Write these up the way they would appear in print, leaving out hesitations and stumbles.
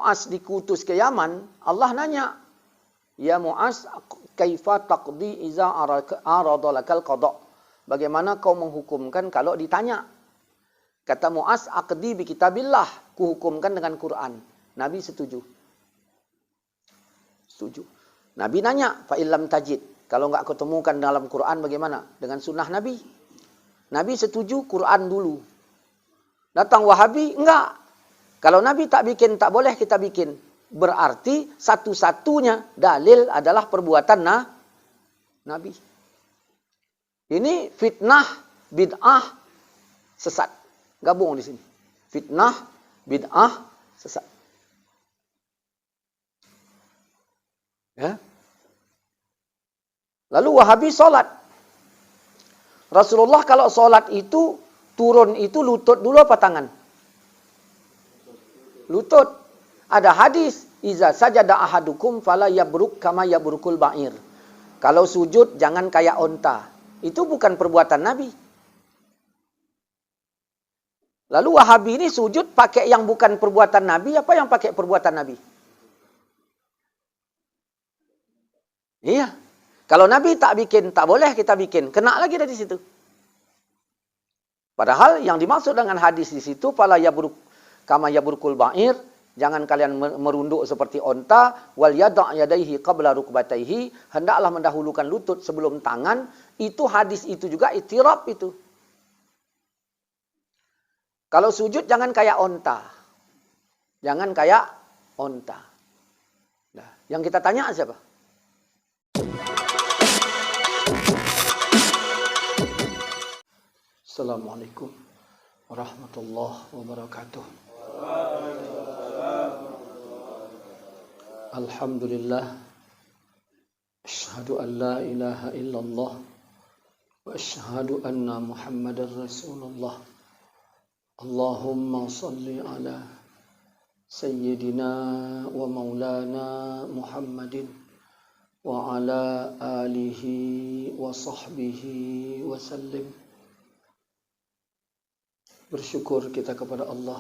Mu'az dikutus ke Yaman, Allah nanya, "Ya Mu'az, kaifa taqdi iza arada lakal qada?" Bagaimana kau menghukumkan kalau ditanya? Kata Mu'az, "Aqdi bi kitabillah." Kuhukumkan dengan Quran. Nabi setuju. Setuju. Nabi nanya, "Fa illam tajid." Kalau enggak ketemukan dalam Quran bagaimana? Dengan sunnah Nabi. Nabi setuju Quran dulu. Datang Wahabi, enggak. Kalau Nabi tak bikin, tak boleh kita bikin. Berarti satu-satunya dalil adalah perbuatan Nabi. Ini fitnah, bid'ah, sesat. Gabung di sini. Fitnah, bid'ah, sesat. Ya. Lalu Wahabi solat. Rasulullah kalau solat itu, turun itu lutut dulu apa tangan? Lutut. Ada hadis, "Iza sajada ahadukum fala yabruk kama yabrukul ba'ir." Kalau sujud jangan kayak onta. Itu bukan perbuatan Nabi. Lalu Wahabi ini sujud pakai yang bukan perbuatan Nabi, apa yang pakai perbuatan Nabi? Iya. Kalau Nabi tak bikin, tak boleh kita bikin. Kena lagi dari situ. Padahal yang dimaksud dengan hadis di situ, "Fala yabruk kama yabrukul ba'ir." Jangan kalian merunduk seperti onta. "Wal yada' yadaihi qabla rukbataihi." Hendaklah mendahulukan lutut sebelum tangan. Itu hadis itu juga itiraf itu. Kalau sujud jangan kayak onta. Jangan kayak onta. Nah, yang kita tanya siapa? Assalamualaikum warahmatullahi wabarakatuh. Alhamdulillah. Asyhadu an la ilaha illallah wa asyhadu anna Muhammadar Rasulullah. Allahumma salli ala sayyidina wa maulana Muhammadin wa ala alihi wa sahbihi wa sallim. Bersyukur kita kepada Allah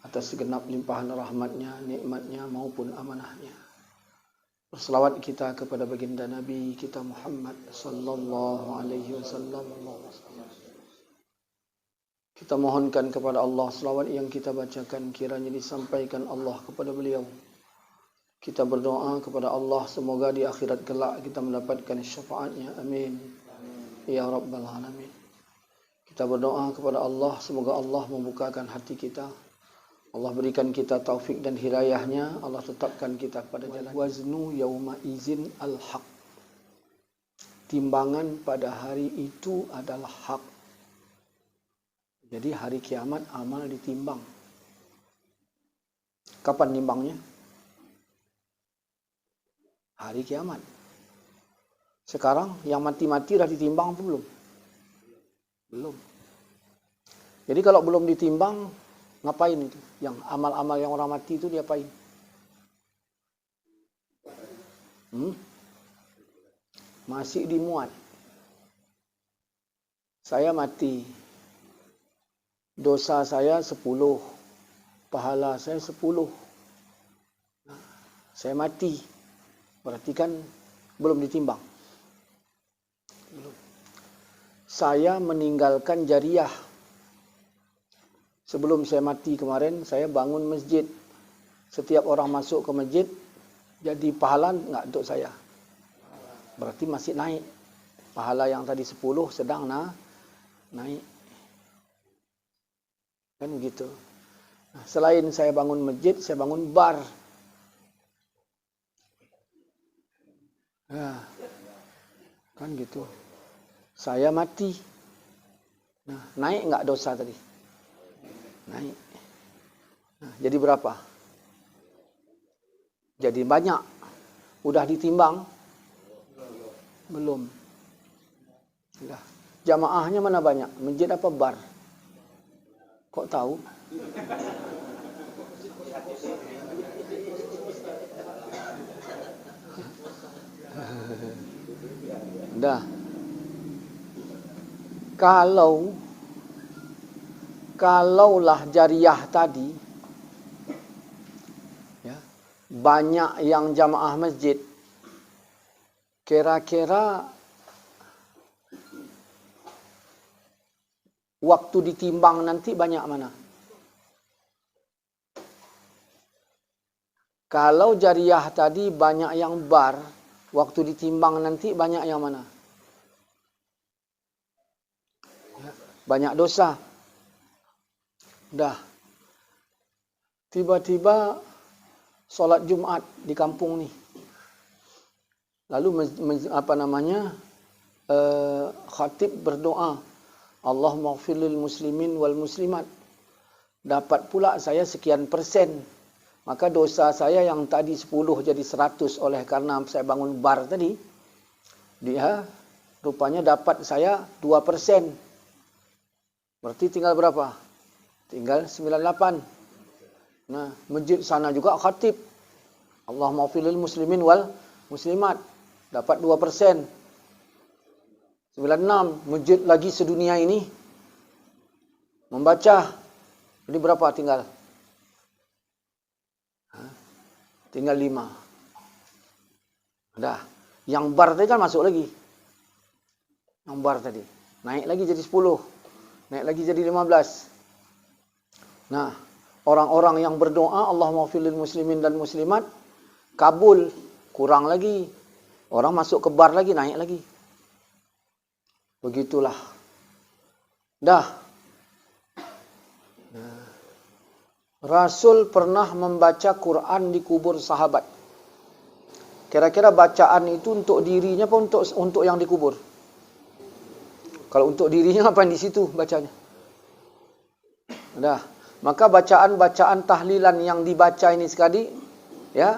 atas segenap limpahan rahmatnya, nikmatnya maupun amanahnya. Berselawat kita kepada baginda Nabi kita Muhammad sallallahu alaihi wasallam. Kita mohonkan kepada Allah selawat yang kita bacakan kiranya disampaikan Allah kepada beliau. Kita berdoa kepada Allah semoga di akhirat kelak kita mendapatkan syafaatnya. Amin. Ya Rabbal Alamin. Kita berdoa kepada Allah, semoga Allah membukakan hati kita. Allah berikan kita taufik dan hidayahnya. Allah tetapkan kita pada jalan. Waznu yauma izin al-haq. Timbangan pada hari itu adalah hak. Jadi hari kiamat amal ditimbang. Kapan timbangnya? Hari kiamat. Sekarang yang mati-mati dah ditimbang apa belum? Belum. Jadi kalau belum ditimbang, ngapain itu? Yang amal-amal yang orang mati itu diapain? Masih dimuat. Saya mati. Dosa saya 10. Pahala saya 10. Nah, saya mati. Berarti kan belum ditimbang. Belum. Saya meninggalkan jariah. Sebelum saya mati kemarin, saya bangun masjid. Setiap orang masuk ke masjid, jadi pahala enggak untuk saya? Berarti masih naik. Pahala yang tadi 10 sedang naik. Kan begitu. Nah, selain saya bangun masjid, saya bangun bar. Nah, kan gitu. Saya mati. Nah, naik enggak dosa tadi? Naik. Nah, jadi berapa? Jadi banyak. Udah ditimbang? Belum. Sudah. Jamaahnya mana banyak? Masjid apa bar? Kok tahu? Dah. Kalaulah jariah tadi Ya. Banyak yang jamaah masjid. Kira-kira waktu ditimbang nanti banyak mana? Kalau jariah tadi banyak yang bar, waktu ditimbang nanti banyak yang mana? Banyak dosa. Dah. Tiba-tiba solat Jumat di kampung ni. Lalu khatib berdoa, Allahumma ighfir lil muslimin wal muslimat. Dapat pula saya sekian persen. Maka dosa saya yang tadi 10 jadi 100 oleh karena saya bangun bar tadi. Dia rupanya dapat saya 2%. Berarti tinggal berapa? Tinggal 98. Nah, masjid sana juga khatib. Allahumma ighfir lil muslimin wal muslimat. Dapat 2%. 96. Masjid lagi sedunia ini membaca. Jadi berapa tinggal? Tinggal 5. Dah. Yang bar tadi kan masuk lagi. Yang bar tadi. Naik lagi jadi 10. Naik lagi jadi 15. Nah, orang-orang yang berdoa Allahumma ighfir lil muslimin dan muslimat kabul, kurang lagi. Orang masuk ke bar lagi, naik lagi. Begitulah. Dah. Nah. Rasul pernah membaca Quran di kubur sahabat. Kira-kira bacaan itu untuk dirinya apa untuk yang dikubur? Kalau untuk dirinya apa yang di situ bacanya? Dah. Maka bacaan-bacaan tahlilan yang dibaca ini sekali, ya.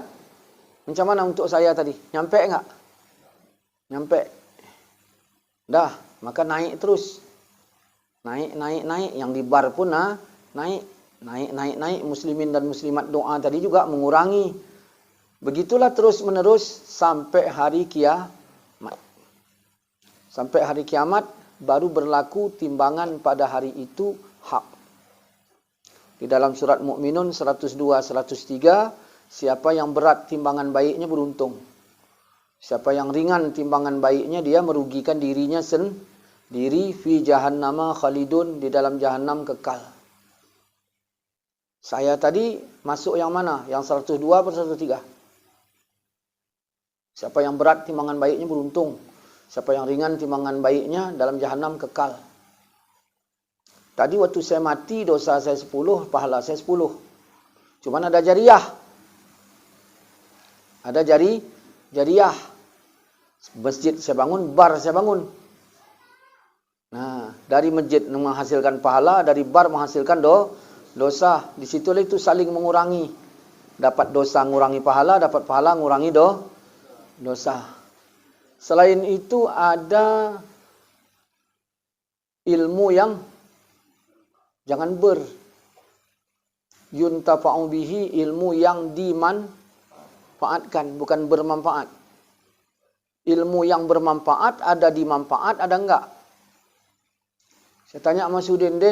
Macam mana untuk saya tadi? Nyampe enggak? Nyampe. Dah, maka naik terus. Naik. Yang di bar pun naik. Naik. Muslimin dan muslimat doa tadi juga mengurangi. Begitulah terus-menerus sampai hari kiamat. Sampai hari kiamat baru berlaku timbangan pada hari itu hak. Di dalam surat Mukminun 102-103, siapa yang berat timbangan baiknya beruntung. Siapa yang ringan timbangan baiknya, dia merugikan dirinya sendiri. Fi jahannama khalidun, di dalam jahannam kekal. Saya tadi masuk yang mana? Yang 102 atau 103? Siapa yang berat timbangan baiknya beruntung. Siapa yang ringan timbangan baiknya dalam jahanam kekal. Tadi waktu saya mati dosa saya 10, pahala saya 10. Cuman ada jariah. Ada jariah. Masjid saya bangun, bar saya bangun. Nah, dari masjid menghasilkan pahala, dari bar menghasilkan dosa. Di situlah itu saling mengurangi. Dapat dosa ngurangi pahala, dapat pahala ngurangi dosa. Selain itu ada ilmu yang jangan yuntafa'u bihi, ilmu yang dimanfaatkan, bukan bermanfaat. Ilmu yang bermanfaat ada dimanfaat, ada enggak? Saya tanya sama Sudin,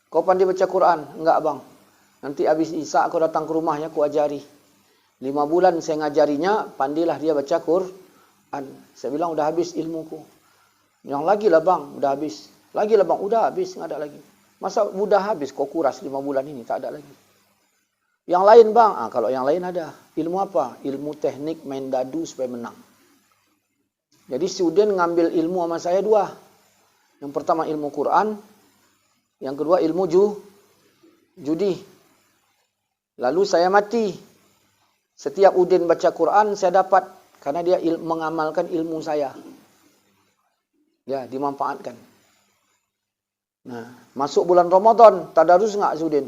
kau pandai baca Quran? Enggak bang. Nanti habis Isya aku datang ke rumahnya, aku ajari. 5 bulan saya ngajarinya, pandailah dia baca Quran. Saya bilang udah habis ilmuku. Yang lagi lah bang, udah habis. Lagi lah bang, udah habis, nggak ada lagi. Masa udah habis kau kuras 5 bulan ini, tak ada lagi. Yang lain bang, kalau yang lain ada. Ilmu apa? Ilmu teknik main dadu supaya menang. Jadi Sudin ngambil ilmu sama saya 2. Yang pertama ilmu Quran, yang kedua ilmu judi. Lalu saya mati. Setiap Udin baca Quran saya dapat. Karena dia mengamalkan ilmu saya. Ya, dimanfaatkan. Nah, masuk bulan Ramadan, tadarus enggak Sudin?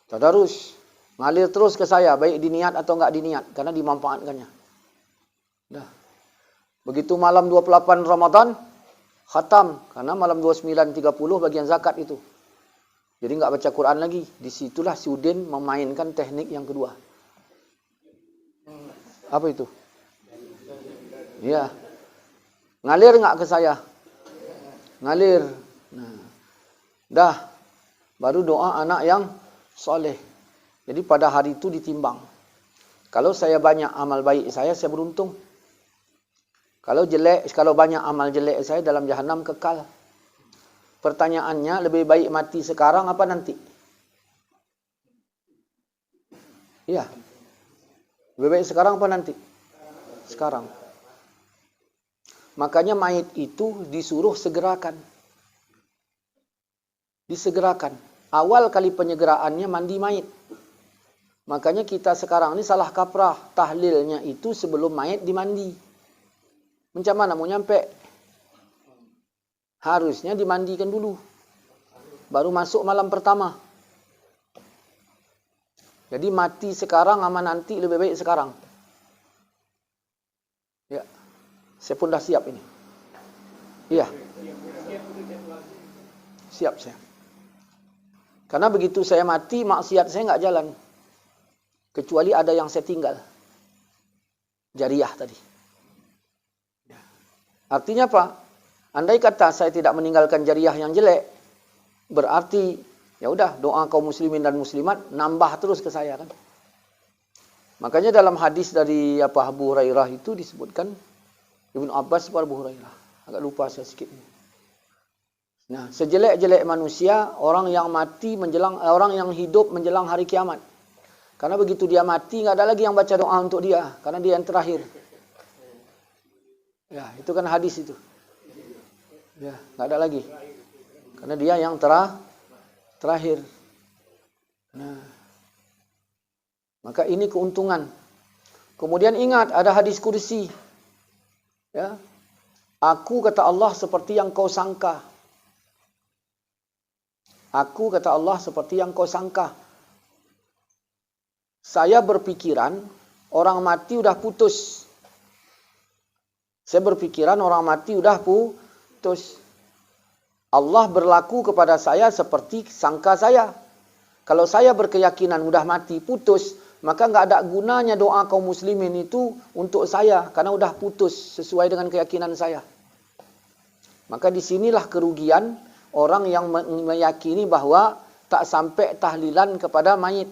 Tadarus. Ngalir terus ke saya, baik diniat atau enggak diniat. Karena dimanfaatkannya. Dah. Begitu malam 28 Ramadan, khatam. Karena malam 29-30 bagian zakat itu. Jadi enggak baca Quran lagi. Disitulah Sudin memainkan teknik yang kedua. Apa itu? Ya. Ngalir enggak ke saya? Ngalir. Nah. Dah. Baru doa anak yang soleh. Jadi pada hari itu ditimbang. Kalau saya banyak amal baik saya beruntung. Kalau banyak amal jelek saya dalam jahanam kekal. Pertanyaannya, lebih baik mati sekarang apa nanti? Iya. Lebih baik sekarang apa nanti? Sekarang. Makanya mayit itu disuruh segerakan. Disegerakan. Awal kali penyegeraannya mandi mayit. Makanya kita sekarang ini salah kaprah. Tahlilnya itu sebelum mayit dimandi. Macam mana mau nyampe? Harusnya dimandikan dulu. Baru masuk malam pertama. Jadi mati sekarang sama nanti lebih baik sekarang. Ya. Saya pun dah siap ini. Iya. Siap saya. Karena begitu saya mati, maksiat saya enggak jalan. Kecuali ada yang saya tinggal. Jariah tadi. Artinya apa? Andai kata saya tidak meninggalkan jariah yang jelek, berarti ya udah doa kaum muslimin dan muslimat nambah terus ke saya kan. Makanya dalam hadis dari Abu Hurairah itu disebutkan Ibnu Abbas kepada Abu Hurairah. Agak lupa saya sikit. Nah, sejelek-jelek manusia orang yang mati menjelang orang yang hidup menjelang hari kiamat. Karena begitu dia mati enggak ada lagi yang baca doa untuk dia karena dia yang terakhir. Ya, itu kan hadis itu. Ya, enggak ada lagi. Karena dia yang terakhir. Nah. Maka ini keuntungan. Kemudian ingat ada hadis kursi. Ya. Aku kata Allah seperti yang kau sangka. Aku kata Allah seperti yang kau sangka. Saya berpikiran orang mati udah putus. Saya berpikiran orang mati udah putus. Allah berlaku kepada saya seperti sangka saya. Kalau saya berkeyakinan udah mati putus, maka enggak ada gunanya doa kaum muslimin itu untuk saya karena udah putus sesuai dengan keyakinan saya. Maka disinilah kerugian orang yang meyakini bahwa tak sampai tahlilan kepada mayit.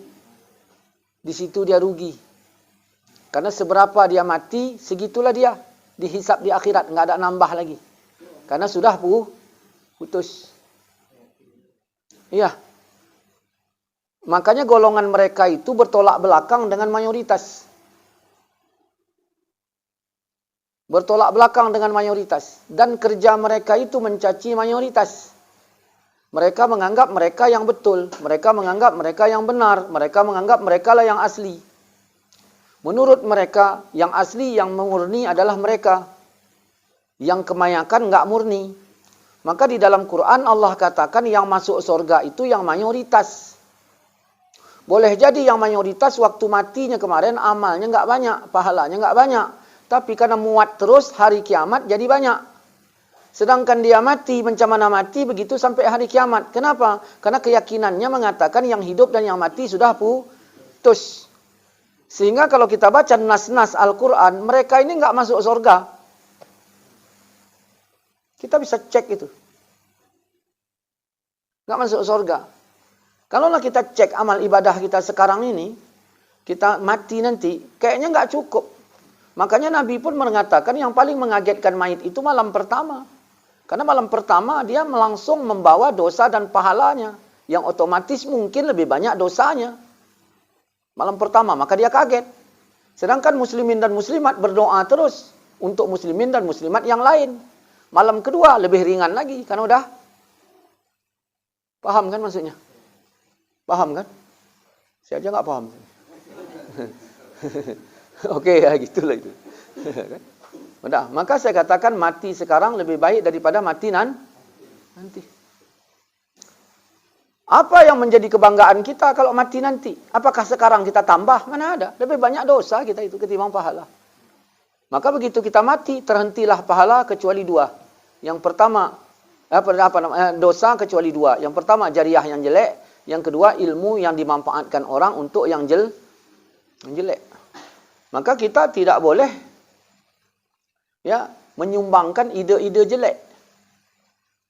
Di situ dia rugi. Karena seberapa dia mati, segitulah dia dihisap di akhirat, enggak ada nambah lagi. Karena sudah putus. Iya. Makanya golongan mereka itu bertolak belakang dengan mayoritas. Bertolak belakang dengan mayoritas. Dan kerja mereka itu mencaci mayoritas. Mereka menganggap mereka yang betul. Mereka menganggap mereka yang benar. Mereka menganggap mereka lah yang asli. Menurut mereka, yang asli, yang murni adalah mereka. Yang kebanyakan enggak murni. Maka di dalam Quran Allah katakan yang masuk surga itu yang mayoritas. Boleh jadi yang mayoritas waktu matinya kemarin amalnya enggak banyak, pahalanya enggak banyak. Tapi karena muat terus hari kiamat jadi banyak. Sedangkan dia mati, macam mana mati begitu sampai hari kiamat. Kenapa? Karena keyakinannya mengatakan yang hidup dan yang mati sudah putus. Sehingga kalau kita baca nas-nas Al-Quran, mereka ini enggak masuk surga. Kita bisa cek itu. Enggak masuk surga. Kalaulah kita cek amal ibadah kita sekarang ini, kita mati nanti, kayaknya enggak cukup. Makanya Nabi pun mengatakan yang paling mengagetkan mayit itu malam pertama. Karena malam pertama dia langsung membawa dosa dan pahalanya. Yang otomatis mungkin lebih banyak dosanya. Malam pertama, maka dia kaget. Sedangkan muslimin dan muslimat berdoa terus untuk muslimin dan muslimat yang lain. Malam kedua lebih ringan lagi, karena udah paham kan maksudnya? Paham kan? Saya aja nggak paham. Oke, ya gitulah itu. Udah, maka saya katakan mati sekarang lebih baik daripada mati nanti. Apa yang menjadi kebanggaan kita kalau mati nanti? Apakah sekarang kita tambah? Mana ada? Lebih banyak dosa kita itu ketimbang pahala. Maka begitu kita mati, terhentilah pahala kecuali dua. Yang pertama, dosa kecuali dua. Yang pertama, jariah yang jelek. Yang kedua, ilmu yang dimanfaatkan orang untuk yang jelek. Maka kita tidak boleh menyumbangkan ide-ide jelek.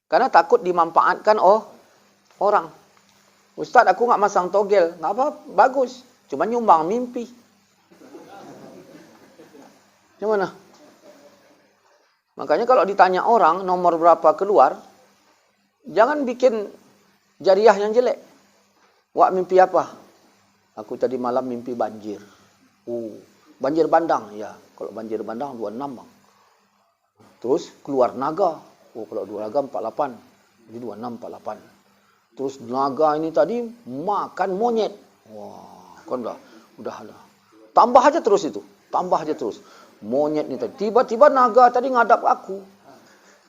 Karena takut dimanfaatkan orang. Ustaz, aku nggak masang togel. Nggak apa, bagus. Cuma nyumbang mimpi. Gimana? Makanya kalau ditanya orang nomor berapa keluar, jangan bikin jariah yang jelek. Wak, mimpi apa? Aku tadi malam mimpi banjir. Banjir bandang. Ya, kalau banjir bandang 26 bang. Terus keluar naga. Kalau 2 naga 48. Jadi 26, 48. Terus naga ini tadi makan monyet. Wah, kan udah ada. Tambah aja terus itu. Tambah aja terus. Monyet ini tadi. Tiba-tiba naga tadi ngadap aku.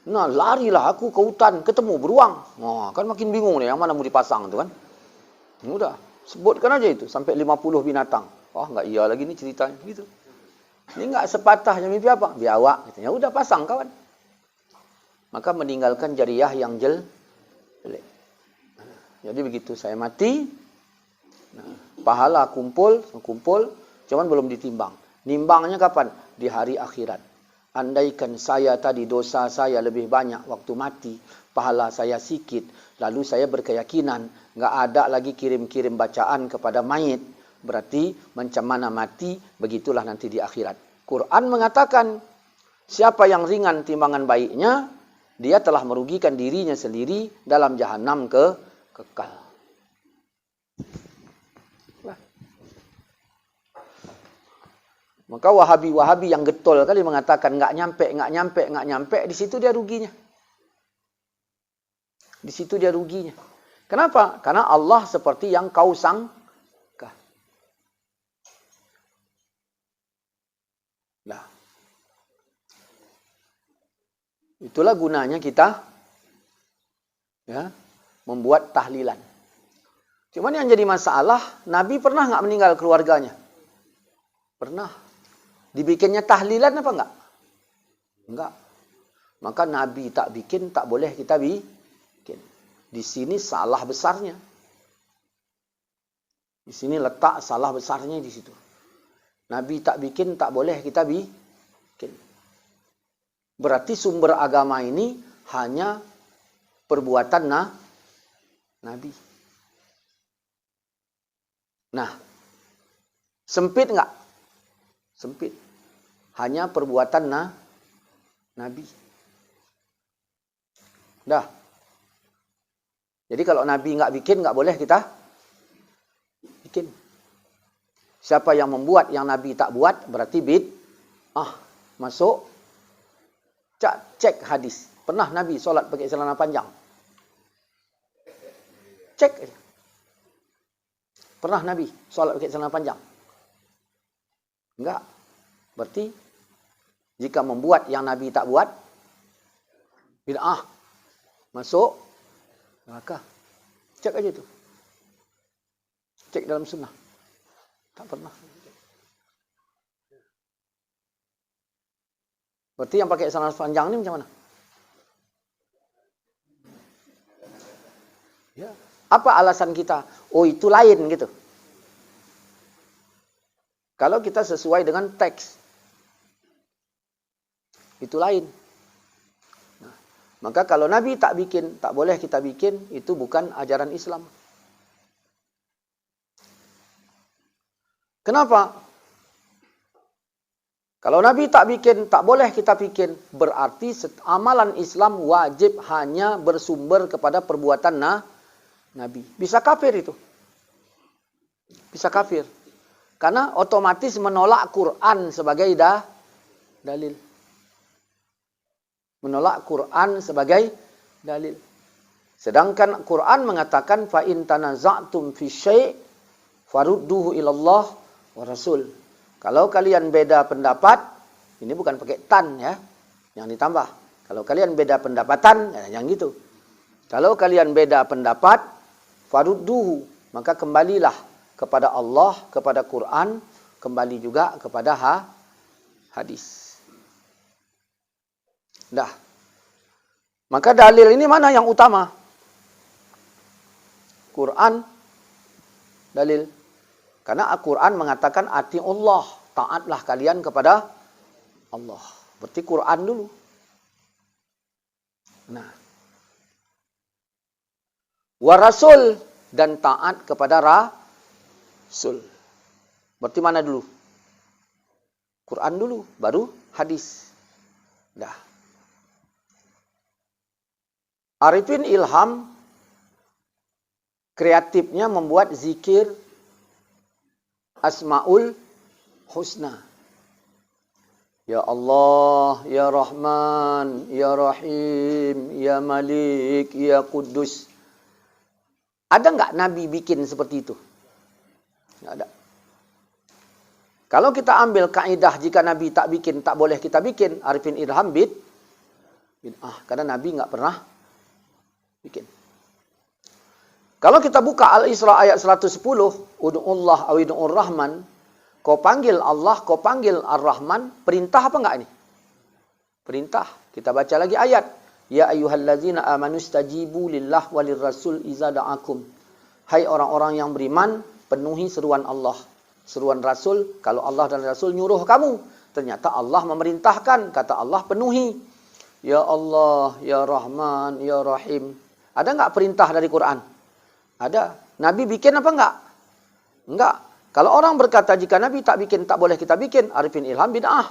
Nah, larilah aku ke hutan. Ketemu beruang. Wah, kan makin bingung nih. Yang mana mau dipasang itu kan. Udah. Sebutkan aja itu. Sampai 50 binatang. Oh, nggak iya lagi nih ceritanya. Gitu. Ini nggak sepatahnya mimpi apa? Biawak. Gitu. Ya udah pasang kawan. Maka meninggalkan jariah yang jelek. Jadi begitu saya mati, nah, pahala kumpul, cuman belum ditimbang. Nimbangnya kapan? Di hari akhirat. Andaikan saya tadi dosa saya lebih banyak waktu mati, pahala saya sikit, lalu saya berkeyakinan nggak ada lagi kirim-kirim bacaan kepada mayit, berarti macam mana mati, begitulah nanti di akhirat. Quran mengatakan siapa yang ringan timbangan baiknya, dia telah merugikan dirinya sendiri dalam jahanam kekal. Maka Wahabi yang getol kali mengatakan nggak nyampe, di situ dia ruginya. Di situ dia ruginya. Kenapa? Karena Allah seperti yang kau sangka. Nah, itulah gunanya kita ya membuat tahlilan. Cuman yang jadi masalah, Nabi pernah nggak meninggal keluarganya? Pernah. Dibikinnya tahlilan apa enggak? Enggak. Maka Nabi tak bikin, tak boleh kita bikin. Di sini salah besarnya. Di sini letak salah besarnya di situ. Nabi tak bikin, tak boleh kita bikin. Berarti sumber agama ini hanya perbuatan Nabi. Nah, sempit enggak? Sempit. Hanya perbuatan Nabi. Dah. Jadi kalau Nabi enggak bikin, enggak boleh kita bikin. Siapa yang membuat yang Nabi tak buat, berarti masuk. Cek hadis. Pernah Nabi solat pakai celana panjang? Cek aja. Pernah Nabi solat pakai celana panjang? Enggak. Berarti jika membuat yang Nabi tak buat, bid'ah. Masuk neraka. Cek aja itu. Cek dalam sunnah. Tak pernah. Berarti yang pakai celana panjang ini macam mana? Ya. Apa alasan kita? Oh, itu lain gitu. Kalau kita sesuai dengan teks, itu lain. Nah, maka kalau Nabi tak bikin, tak boleh kita bikin, itu bukan ajaran Islam. Kenapa? Kalau Nabi tak bikin, tak boleh kita bikin, berarti amalan Islam wajib hanya bersumber kepada perbuatan Nabi. Bisa kafir itu. Bisa kafir. Karena otomatis menolak Quran sebagai dalil. Menolak Quran sebagai dalil. Sedangkan Quran mengatakan fa in tanaza'tum fi syai' farudduhu ilallah wa rasul. Kalau kalian beda pendapat, ini bukan pakai tan ya, yang ditambah. Kalau kalian beda pendapatan, ya, yang gitu. Kalau kalian beda pendapat, farudduhu, maka kembalilah kepada Allah, kepada Quran, kembali juga kepada hadis. Dah. Maka dalil ini mana yang utama? Quran, dalil. Karena Al-Quran mengatakan atiullah, taatlah kalian kepada Allah. Berarti Quran dulu. Nah. Wa rasul, dan taat kepada Rasul. Berarti mana dulu? Quran dulu, baru hadis. Dah. Arifin Ilham kreatifnya membuat zikir Asmaul Husna. Ya Allah, Ya Rahman, Ya Rahim, Ya Malik, Ya Quddus. Ada nggak Nabi bikin seperti itu? Nggak ada. Kalau kita ambil kaidah jika Nabi tak bikin, tak boleh kita bikin, Arifin Ilham bid'ah. Karena Nabi nggak pernah bikin. Kalau kita buka Al-Isra ayat 110, Udu'ullah aw udu'ur Rahman, kau panggil Allah, kau panggil Ar-Rahman, perintah apa enggak ini? Perintah. Kita baca lagi ayat. Ya ayyuhallazina amanu stajibu lillah walir rasul iza da'akum. Hai orang-orang yang beriman, penuhi seruan Allah, seruan Rasul. Kalau Allah dan Rasul nyuruh kamu, ternyata Allah memerintahkan, kata Allah penuhi. Ya Allah, Ya Rahman, Ya Rahim. Ada enggak perintah dari Quran? Ada. Nabi bikin apa enggak? Enggak. Kalau orang berkata jika Nabi tak bikin, tak boleh kita bikin, Arifin Ilham bid'ah.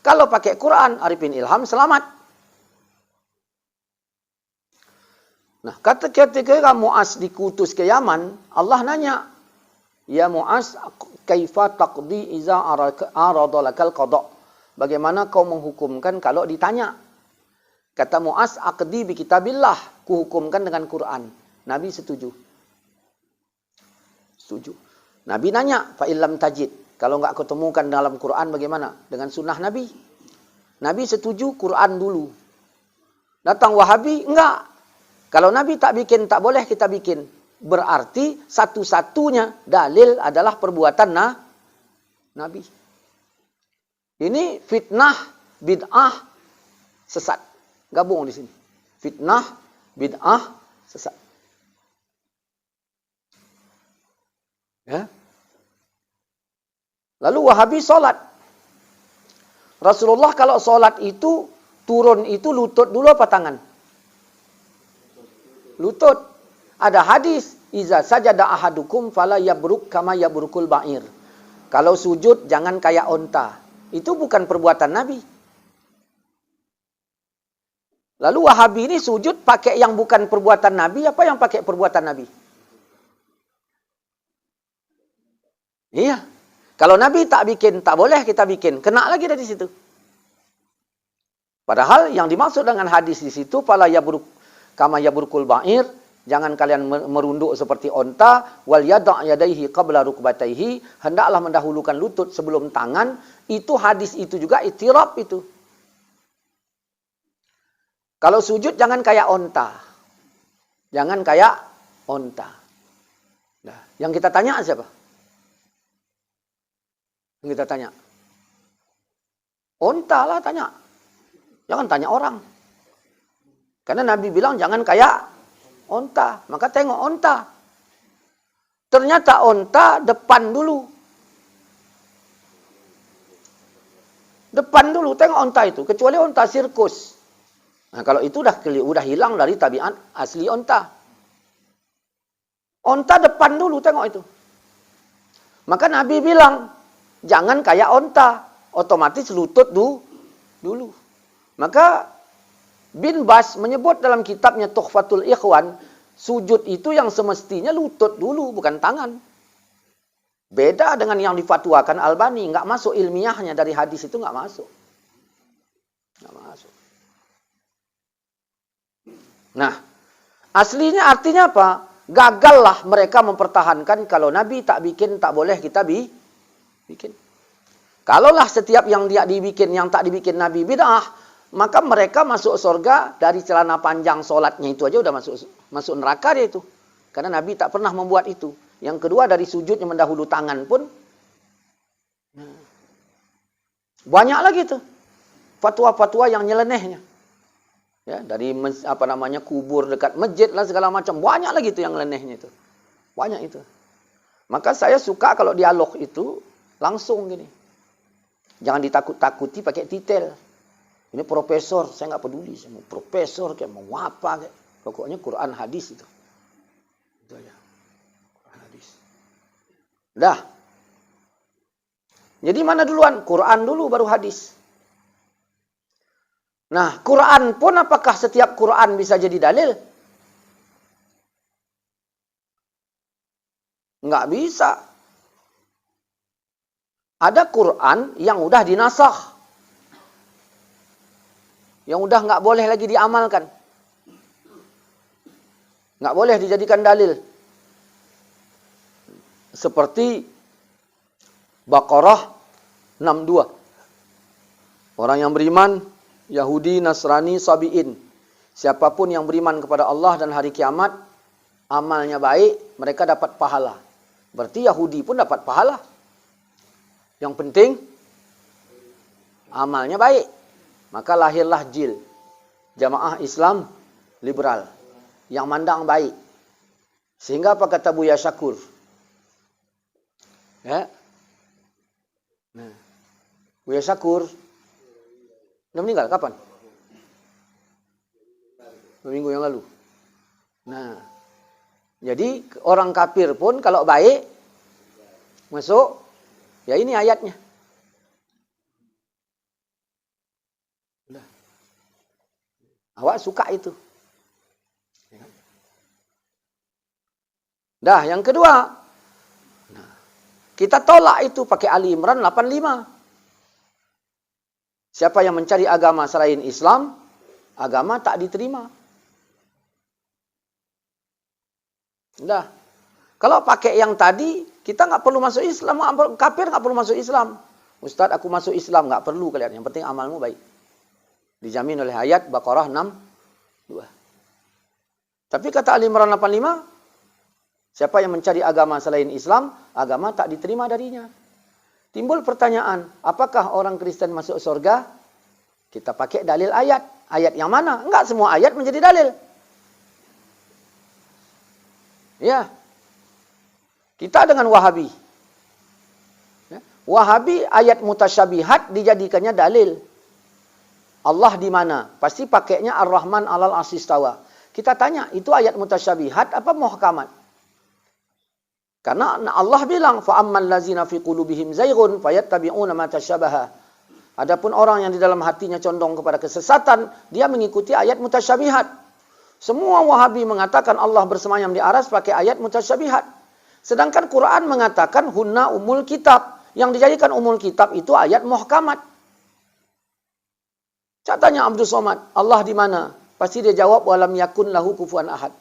Kalau pakai Quran, Arifin Ilham selamat. Nah, ketika Mu'az dikutus ke Yaman, Allah nanya, Ya Mu'az, kaifa taqdi iza aradalakal qada'. Bagaimana kau menghukumkan kalau ditanya? Kata Mu'az, aqdi bi kitabillah, kuhukumkan dengan Quran. Nabi setuju. Setuju. Nabi nanya, fa illam tajid. Kalau enggak ketemukan dalam Quran bagaimana? Dengan sunnah Nabi. Nabi setuju Quran dulu. Datang Wahabi, enggak. Kalau Nabi tak bikin, tak boleh kita bikin. Berarti satu-satunya dalil adalah perbuatan Nabi. Ini fitnah, bid'ah, sesat. Gabung di sini. Fitnah, bid'ah, sesat. Ya. Lalu Wahabi solat. Rasulullah kalau solat itu, turun itu lutut dulu apa tangan? Lutut. Ada hadis, iza sajada ahadukum fala yabruk kama yabrukul ba'ir. Kalau sujud jangan kayak onta. Itu bukan perbuatan Nabi. Lalu Wahabi ini sujud pakai yang bukan perbuatan Nabi, apa yang pakai perbuatan Nabi? Iya. Kalau Nabi tak bikin, tak boleh kita bikin. Kena lagi dari situ. Padahal yang dimaksud dengan hadis di situ, fala yabruk kama yabrukul ba'ir, jangan kalian merunduk seperti onta, wal yada' yadaihi qabla rukbataihi, hendaklah mendahulukan lutut sebelum tangan. Itu hadis itu juga itiraf itu. Kalau sujud jangan kayak onta. Jangan kayak onta. Nah, yang kita tanya siapa? Yang kita tanya. Onta lah tanya. Jangan tanya orang. Karena Nabi bilang jangan kayak onta. Maka tengok onta. Ternyata onta depan dulu. Depan dulu. Tengok onta itu. Kecuali onta sirkus. Nah, kalau itu udah hilang dari tabiat asli onta. Onta depan dulu. Tengok itu. Maka Nabi bilang, jangan kayak onta. Otomatis lutut dulu. Maka Bin Bas menyebut dalam kitabnya Tuhfatul Ikhwan, sujud itu yang semestinya lutut dulu, bukan tangan. Beda dengan yang difatwakan Albani. Nggak masuk ilmiahnya dari hadis itu, nggak masuk. Nggak masuk. Nah, aslinya artinya apa? Gagallah mereka mempertahankan kalau Nabi tak bikin, tak boleh kita bikin. Kalaulah setiap yang dia dibikin, yang tak dibikin Nabi bid'ah, maka mereka masuk surga dari celana panjang solatnya itu aja udah masuk neraka dia itu. Karena Nabi tak pernah membuat itu. Yang kedua dari sujudnya mendahulu tangan pun banyak lagi tuh fatwa-fatwa yang nyelenehnya. Ya, dari kubur dekat masjid lah segala macam, banyak lagi tuh yang nyelenehnya itu. Banyak itu. Maka saya suka kalau dialog itu langsung gini. Jangan ditakut-takuti pakai titel. Ini profesor, saya nggak peduli. Saya mau profesor, kayak mau apa. Kayak. Pokoknya Quran hadis itu. Itu aja. Dah. Jadi mana duluan? Quran dulu baru hadis. Nah, Quran pun apakah setiap Quran bisa jadi dalil? Enggak bisa. Ada Quran yang udah dinasakh. Yang udah enggak boleh lagi diamalkan. Enggak boleh dijadikan dalil. Seperti Baqarah 62. Orang yang beriman, Yahudi, Nasrani, Sabi'in. Siapapun yang beriman kepada Allah dan hari kiamat, amalnya baik, mereka dapat pahala. Berarti Yahudi pun dapat pahala. Yang penting, amalnya baik. Maka lahirlah JIL, Jamaah Islam Liberal, yang mandang baik. Sehingga apa kata Buya Syakur? Ya. Nah, Buya Syakur udah meninggal kapan? 2 minggu yang lalu. Nah, jadi orang kafir pun kalau baik masuk, ya ini ayatnya. Udah. Awak suka itu. Dah, yang kedua, kita tolak itu pakai Ali Imran 85. Siapa yang mencari agama selain Islam, agama tak diterima. Dah. Kalau pakai yang tadi, kita nggak perlu masuk Islam, kafir nggak perlu masuk Islam. Ustaz, aku masuk Islam, nggak perlu kalian. Yang penting amalmu baik. Dijamin oleh ayat Baqarah 62. Tapi kata Ali Imran 85, siapa yang mencari agama selain Islam, agama tak diterima darinya. Timbul pertanyaan, apakah orang Kristen masuk surga? Kita pakai dalil ayat. Ayat yang mana? Enggak semua ayat menjadi dalil. Ya. Kita dengan Wahabi. Ya. Wahabi ayat mutasyabihat dijadikannya dalil. Allah di mana? Pasti pakainya Ar-Rahman 'alal 'arsy istawa. Kita tanya, itu ayat mutasyabihat apa muhkamat? Karena Allah bilang, فَأَمَّا الَّذِينَ فِي قُلُوبِهِمْ زَيْغٌ فَيَتَّبِعُونَ مَا تَشَابَهَ. Adapun orang yang di dalam hatinya condong kepada kesesatan, dia mengikuti ayat mutasyabihat. Semua Wahabi mengatakan Allah bersemayam di aras pakai ayat mutasyabihat. Sedangkan Quran mengatakan hunna umul kitab. Yang dijadikan umul kitab itu ayat muhkamat. Tanya Abdul Somad, Allah di mana? Pasti dia jawab walam yakun lahu kufuwan ahad.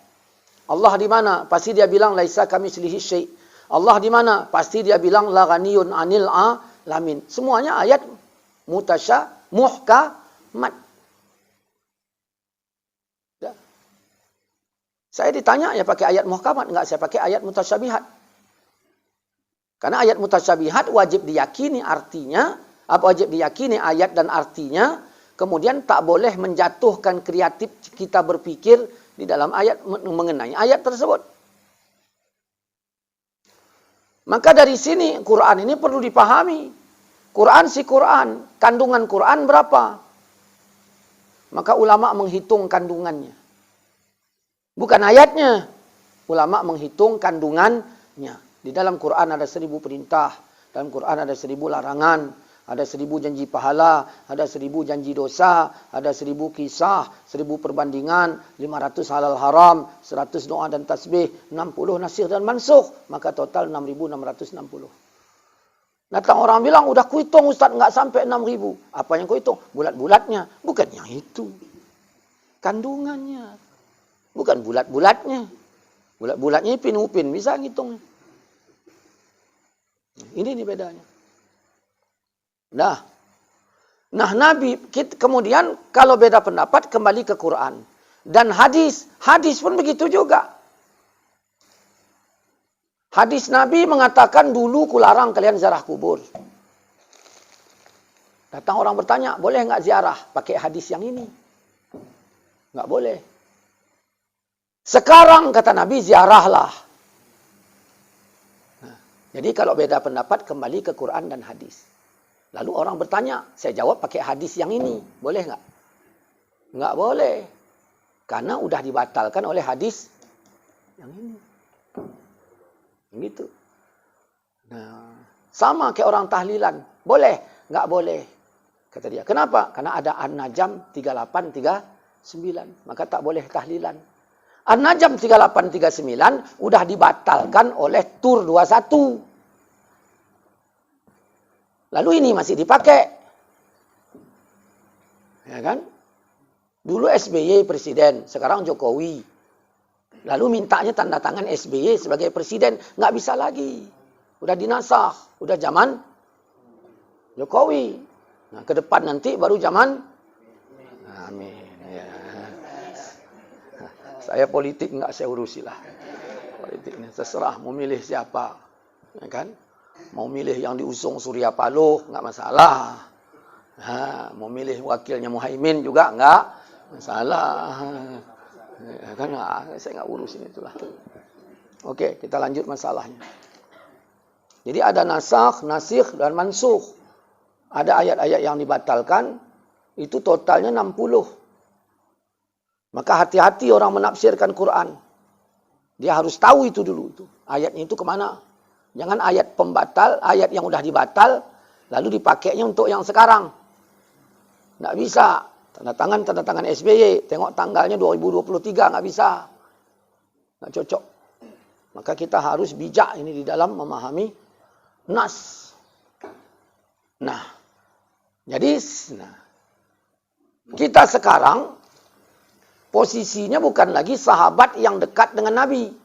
Allah di mana? Pasti dia bilang laisa kamitslihi syai'. Allah di mana? Pasti dia bilang la ghaniyun 'anil 'alamin. Semuanya ayat muhkamat. Ya. Saya ditanya ya pakai ayat muhkamat, enggak saya pakai ayat mutasyabihat. Karena ayat mutasyabihat wajib diyakini artinya, wajib diyakini ayat dan artinya, kemudian tak boleh menjatuhkan kreatif kita berpikir di dalam ayat mengenai ayat tersebut. Maka dari sini Quran ini perlu dipahami. Quran si Quran, kandungan Quran berapa? Maka ulama menghitung kandungannya. Bukan ayatnya. Ulama menghitung kandungannya. Di dalam Quran ada 1000 perintah, dalam Quran ada 1000 larangan, ada 1000 janji pahala, ada 1000 janji dosa, ada 1000 kisah, 1000 perbandingan, 500 halal haram, 100 doa dan tasbih, 60 nasikh dan mansukh, maka total 6660. Datang orang bilang, udah kuhitung Ustaz, nggak sampai 6000. Apa yang kuhitung? Bulat-bulatnya. Bukan yang itu. Kandungannya. Bukan bulat-bulatnya. Bulat-bulatnya upin-upin, bisa ngitung. Ini nih bedanya. Nah Nabi kemudian kalau beda pendapat kembali ke Quran dan hadis pun begitu juga. Hadis Nabi mengatakan dulu kularang kalian ziarah kubur. Datang orang bertanya, boleh nggak ziarah pakai hadis yang ini? Nggak boleh. Sekarang kata Nabi ziarahlah. Nah, jadi kalau beda pendapat kembali ke Quran dan hadis. Lalu orang bertanya, saya jawab pakai hadis yang ini. Boleh nggak? Nggak boleh. Karena udah dibatalkan oleh hadis yang ini. Begitu. Nah, sama kayak orang tahlilan. Boleh? Nggak boleh. Kata dia. Kenapa? Karena ada An-Najm 3839. Maka tak boleh tahlilan. An-Najm 3839 udah dibatalkan oleh Tur 21. Lalu ini masih dipakai. Ya kan? Dulu SBY presiden, sekarang Jokowi. Lalu mintanya tanda tangan SBY sebagai presiden. Nggak bisa lagi. Udah dinasah. Udah zaman Jokowi. Nah, ke depan nanti baru zaman amin. Ya. Saya politik nggak saya urusilah. Politik ini terserah mau milih siapa. Ya kan? Mau milih yang diusung Surya Paloh, nggak masalah. Mau milih wakilnya Muhaimin juga nggak masalah. Ya, kan saya nggak urusin itulah. Oke, kita lanjut masalahnya. Jadi ada nasakh, nasikh, dan mansukh. Ada ayat-ayat yang dibatalkan, itu totalnya 60. Maka hati-hati orang menafsirkan Quran. Dia harus tahu itu dulu. Ayatnya itu kemana. Jangan ayat pembatal, ayat yang udah dibatal, lalu dipakainya untuk yang sekarang. Nggak bisa. Tanda tangan SBY. Tengok tanggalnya 2023, nggak bisa. Nggak cocok. Maka kita harus bijak ini di dalam memahami nas. Nah, jadi kita sekarang posisinya bukan lagi sahabat yang dekat dengan Nabi.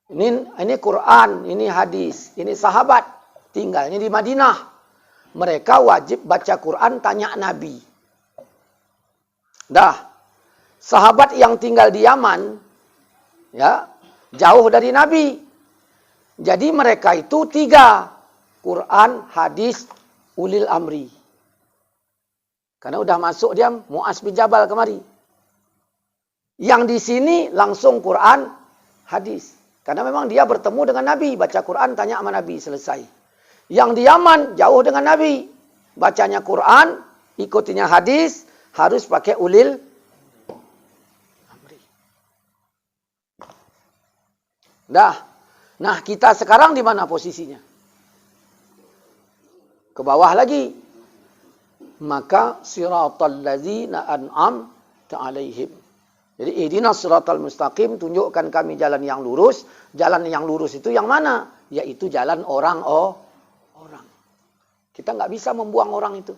Ini Quran, ini hadis, ini sahabat. Tinggalnya di Madinah. Mereka wajib baca Quran, tanya Nabi. Dah. Sahabat yang tinggal di Yaman, ya, jauh dari Nabi. Jadi mereka itu 3. Quran, hadis, ulil amri. Karena udah masuk dia Mu'az bin Jabal kemari. Yang di sini langsung Quran, hadis. Karena memang dia bertemu dengan Nabi. Baca Quran, tanya sama Nabi, selesai. Yang di Yaman, jauh dengan Nabi. Bacanya Quran, ikutinya hadis, harus pakai ulil amri. Dah. Nah, kita sekarang di mana posisinya? Ke bawah lagi. Maka siratal ladzina an'amta 'alaihim. Jadi ihdinas siratal mustaqim, tunjukkan kami jalan yang lurus. Jalan yang lurus itu yang mana? Yaitu jalan orang. Kita nggak bisa membuang orang itu.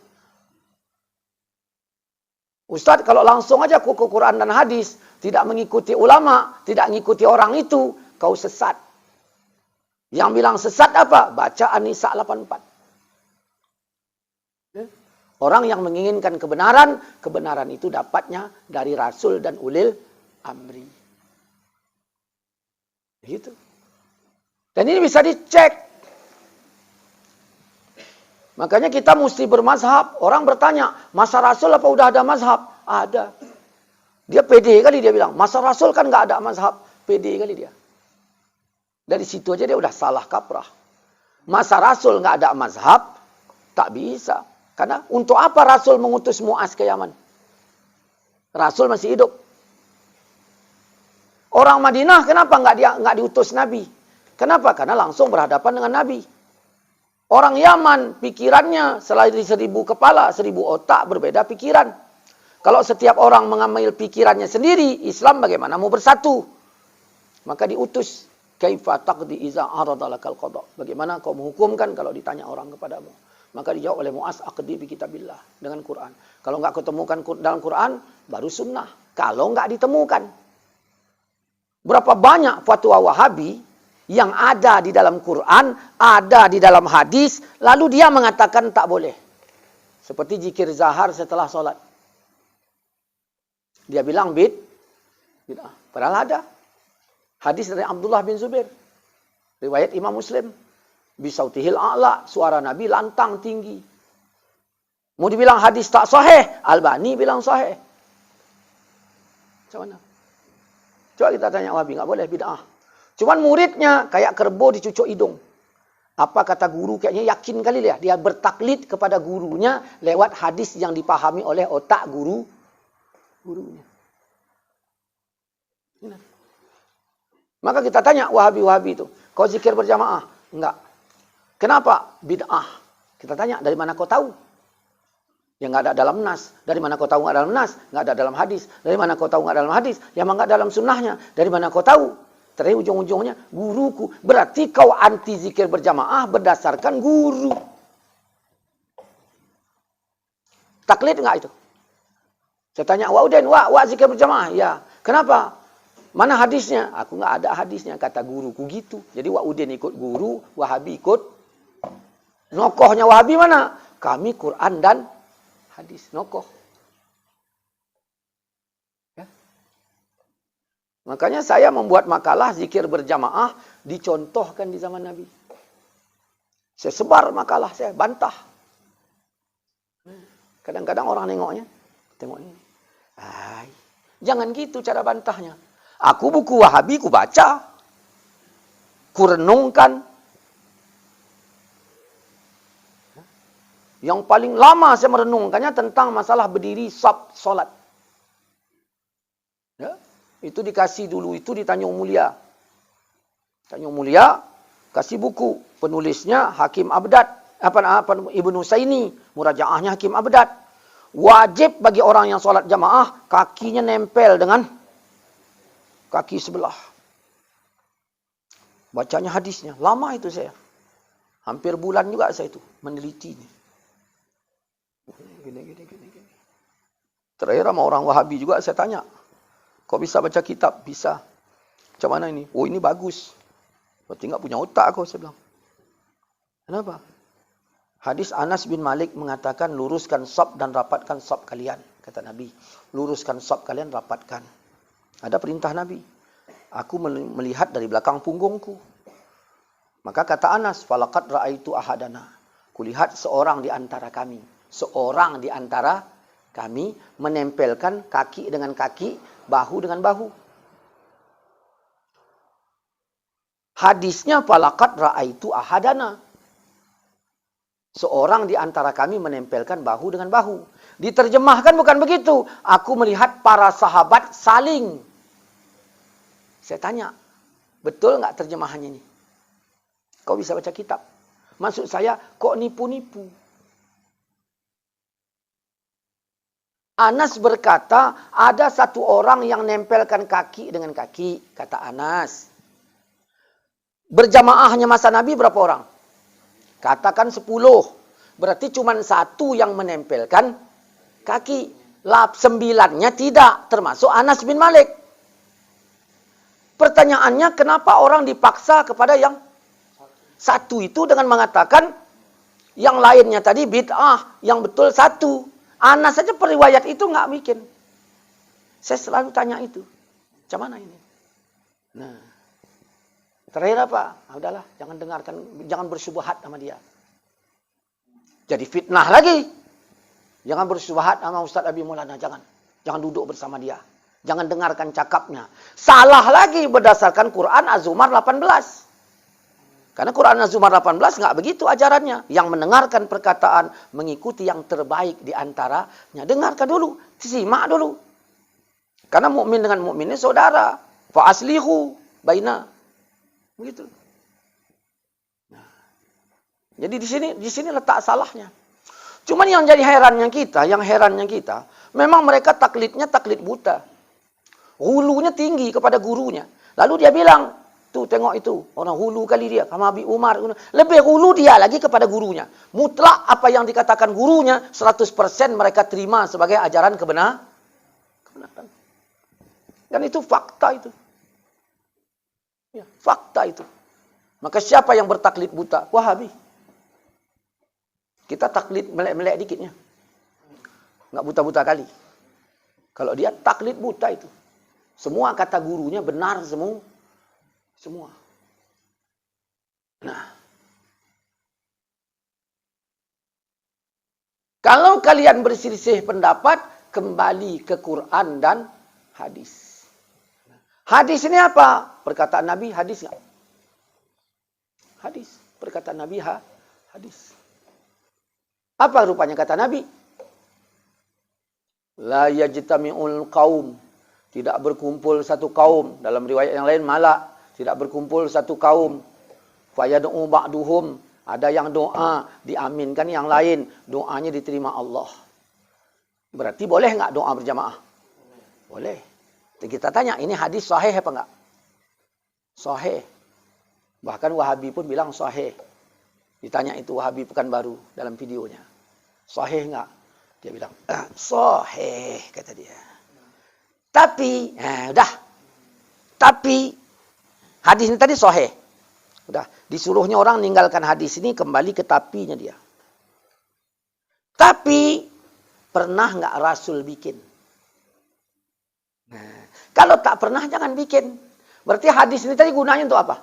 Ustadz kalau langsung aja ke Quran dan hadis, tidak mengikuti ulama, tidak mengikuti orang itu, kau sesat. Yang bilang sesat apa? Baca An-Nisa 84. Orang yang menginginkan kebenaran, kebenaran itu dapatnya dari Rasul dan ulil amri. Gitu. Dan ini bisa dicek. Makanya kita mesti bermazhab. Orang bertanya, masa Rasul apa udah ada mazhab? Ada. Dia pede kali dia bilang, masa Rasul kan nggak ada mazhab. Pede kali dia. Dari situ aja dia udah salah kaprah. Masa Rasul nggak ada mazhab, tak bisa. Karena untuk apa Rasul mengutus Mu'az ke Yaman? Rasul masih hidup. Orang Madinah kenapa nggak diutus Nabi? Kenapa? Karena langsung berhadapan dengan Nabi. Orang Yaman pikirannya selain 1000 kepala, 1000 otak, berbeda pikiran. Kalau setiap orang mengambil pikirannya sendiri, Islam bagaimana mau bersatu? Maka diutus. Kaifa taqdi iza aradalakal qada. Bagaimana kau menghukumkan kalau ditanya orang kepadamu? Maka dijawab oleh Mu'az, aqdi bi kitabillah, dengan Quran. Kalau enggak ketemukan dalam Quran, baru sunnah. Kalau enggak ditemukan. Berapa banyak fatwa Wahabi yang ada di dalam Quran, ada di dalam hadis, lalu dia mengatakan tak boleh. Seperti zikir zahar setelah sholat. Dia bilang bid'ah. Padahal ada. Hadis dari Abdullah bin Zubair. Riwayat Imam Muslim. Bisautihil a'la, suara Nabi lantang tinggi. Mau dibilang hadis tak sahih, Albani bilang sahih. Macam mana? Coba kita tanya Wahabi, nggak boleh bid'ah. Cuman muridnya kayak kerbau dicucuk hidung. Apa kata guru? Kayaknya yakin kali dia bertaklid kepada gurunya lewat hadis yang dipahami oleh otak gurunya. Maka kita tanya Wahabi itu, kau zikir berjamaah? Enggak. Kenapa? Bid'ah. Kita tanya, dari mana kau tahu? Yang nggak ada dalam nas. Dari mana kau tahu nggak dalam nas? Nggak ada dalam hadis. Dari mana kau tahu nggak dalam hadis? Yang nggak dalam sunnahnya. Dari mana kau tahu? Terakhir ujung-ujungnya, guruku. Berarti kau anti zikir berjamaah berdasarkan guru. Taklid nggak itu? Saya tanya, Wak Udin, Wak zikir berjamaah? Ya. Kenapa? Mana hadisnya? Aku nggak ada hadisnya, kata guruku gitu. Jadi Wak Udin ikut guru, Wahabi ikut. Nokohnya Wahabi mana? Kami Quran dan hadis. Nokoh. Ya. Makanya saya membuat makalah zikir berjamaah dicontohkan di zaman Nabi. Saya sebar makalah, saya bantah. Kadang-kadang orang nengoknya, tengok ini. Ay, jangan gitu cara bantahnya. Aku buku Wahabi, ku baca. Ku renungkan. Yang paling lama saya merenungkannya tentang masalah berdiri solat. Ya, itu dikasih dulu, itu di Tanjung Mulia. Tanjung Mulia, kasih buku. Penulisnya Hakim Abdad. Ibnu Saini. Murajaahnya Hakim Abdad. Wajib bagi orang yang solat jamaah, kakinya nempel dengan kaki sebelah. Bacanya hadisnya. Lama itu saya. Hampir bulan juga saya itu menelitinya. Gini. Terakhir sama orang Wahabi juga saya tanya. Kau bisa baca kitab? Bisa. Macam mana ini? Oh, ini bagus. Berarti nggak punya otak kau, saya bilang. Kenapa? Hadis Anas bin Malik mengatakan, luruskan shaf dan rapatkan shaf kalian. Kata Nabi. Luruskan shaf kalian, rapatkan. Ada perintah Nabi. Aku melihat dari belakang punggungku. Maka kata Anas, falaqad ra'aitu ahadana. Kulihat seorang di antara kami. Seorang di antara kami menempelkan kaki dengan kaki, bahu dengan bahu. Hadisnya falaqad ra'aitu ahadana. Seorang di antara kami menempelkan bahu dengan bahu. Diterjemahkan bukan begitu. Aku melihat para sahabat saling. Saya tanya, betul nggak terjemahannya ini? Kau bisa baca kitab. Maksud saya, kok nipu-nipu? Anas berkata, ada satu orang yang nempelkan kaki dengan kaki, kata Anas. Berjamaahnya masa Nabi berapa orang? Katakan 10. Berarti cuma satu yang menempelkan kaki. 9-nya tidak, termasuk Anas bin Malik. Pertanyaannya, kenapa orang dipaksa kepada yang satu itu dengan mengatakan yang lainnya tadi bid'ah, yang betul satu. Anas saja periwayat itu nggak bikin. Saya selalu tanya itu. Macam mana ini? Nah, terakhir apa? Nah, udahlah, jangan dengarkan, jangan bersyubhat sama dia. Jadi fitnah lagi. Jangan bersyubhat sama Ustaz Abi Maulana, jangan. Jangan duduk bersama dia. Jangan dengarkan cakapnya. Salah lagi berdasarkan Quran Az-Zumar 18. Karena Quran Az-Zumar 18 nggak begitu ajarannya. Yang mendengarkan perkataan, mengikuti yang terbaik di antaranya. Dengarkan dulu, simak dulu. Karena mukmin dengan mukmin ini saudara. Fa aslihu baina. Begitu. Nah. Jadi di sini letak salahnya. Cuman yang jadi herannya kita, memang mereka taklidnya taklid buta. Hulunya tinggi kepada gurunya. Lalu dia bilang, tuh tengok itu, orang hulu kali dia, sama Abi Umar. Lebih hulu dia lagi kepada gurunya. Mutlak apa yang dikatakan gurunya, 100% mereka terima sebagai ajaran kebenaran. Dan itu fakta itu. Ya, fakta itu. Maka siapa yang bertaklid buta? Wahabi. Kita taklid melek-melek dikitnya. Nggak buta-buta kali. Kalau dia taklid buta itu. Semua kata gurunya benar semua. Nah. Kalau kalian berselisih pendapat, kembali ke Quran dan hadis. Hadis ini apa? Perkataan Nabi, hadis nggak? Hadis. Perkataan Nabi, hadis. Apa rupanya kata Nabi? La yajtami'ul qaum. Tidak berkumpul satu kaum. Dalam riwayat yang lain, malak. Tidak berkumpul satu kaum. Fayad'u ba'duhum Ada yang doa diaminkan, yang lain doanya diterima Allah. Berarti boleh nggak doa berjamaah? Boleh. Kita tanya, ini hadis sahih apa enggak? Sahih. Bahkan Wahabi pun bilang sahih. Ditanya itu Wahabi Pekanbaru dalam videonya. Sahih enggak? Dia bilang, sahih, kata dia. Tapi, Tapi, hadis ini tadi sahih. Udah, disuruhnya orang ninggalkan hadis ini, kembali ke tapinya dia. Tapi, pernah nggak Rasul bikin? Nah, kalau tak pernah, jangan bikin. Berarti hadis ini tadi gunanya untuk apa?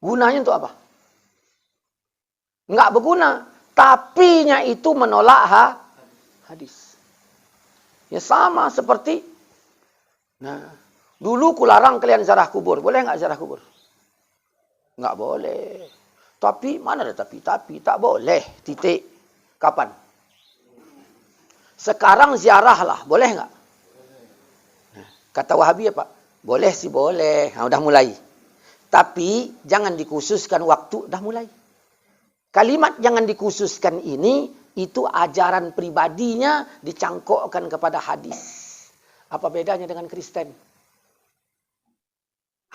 Gunanya untuk apa? Nggak berguna. Tapinya itu menolak hadis. Ya sama seperti, dulu kularang kalian ziarah kubur. Boleh nggak ziarah kubur? Nggak boleh. Tapi, mana ada tapi? Tapi, tak boleh. Titik. Kapan? Sekarang ziarahlah. Boleh nggak? Kata Wahabi apa? Boleh sih boleh. Udah mulai. Tapi, jangan dikhususkan waktu. Udah mulai. Kalimat jangan dikhususkan ini, itu ajaran pribadinya dicangkokkan kepada hadis. Apa bedanya dengan Kristen?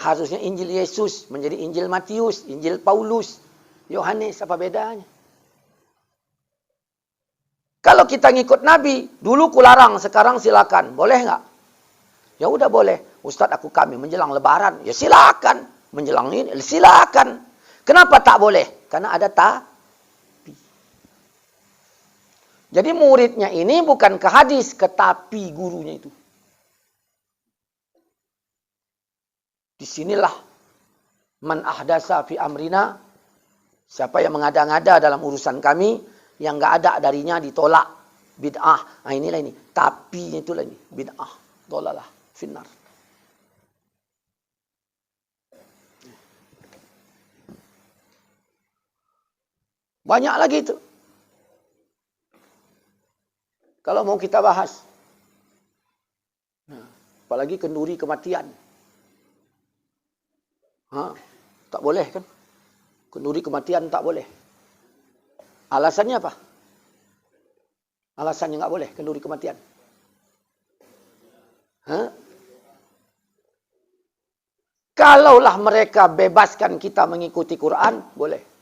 Harusnya Injil Yesus menjadi Injil Matius, Injil Paulus, Yohanes, apa bedanya? Kalau kita ngikut Nabi, dulu kularang, sekarang silakan. Boleh nggak? Ya udah boleh. Ustadz aku kami menjelang lebaran, ya silakan. Menjelang ini, silakan. Kenapa tak boleh? Karena ada tapi. Jadi muridnya ini bukan ke hadis, ke tapi gurunya itu. Disinilah man ahdasa fi amrina, siapa yang mengada-ngada dalam urusan kami, yang nggak ada darinya ditolak, bid'ah. Nah inilah ini, tapi itulah ini, bid'ah, dolalah, finnar. Banyak lagi itu. Kalau mau kita bahas. Apalagi kenduri kematian. Tak boleh kan? Kenduri kematian tak boleh. Alasannya apa? Alasannya nggak boleh kenduri kematian. Kalaulah mereka bebaskan kita mengikuti Quran, boleh.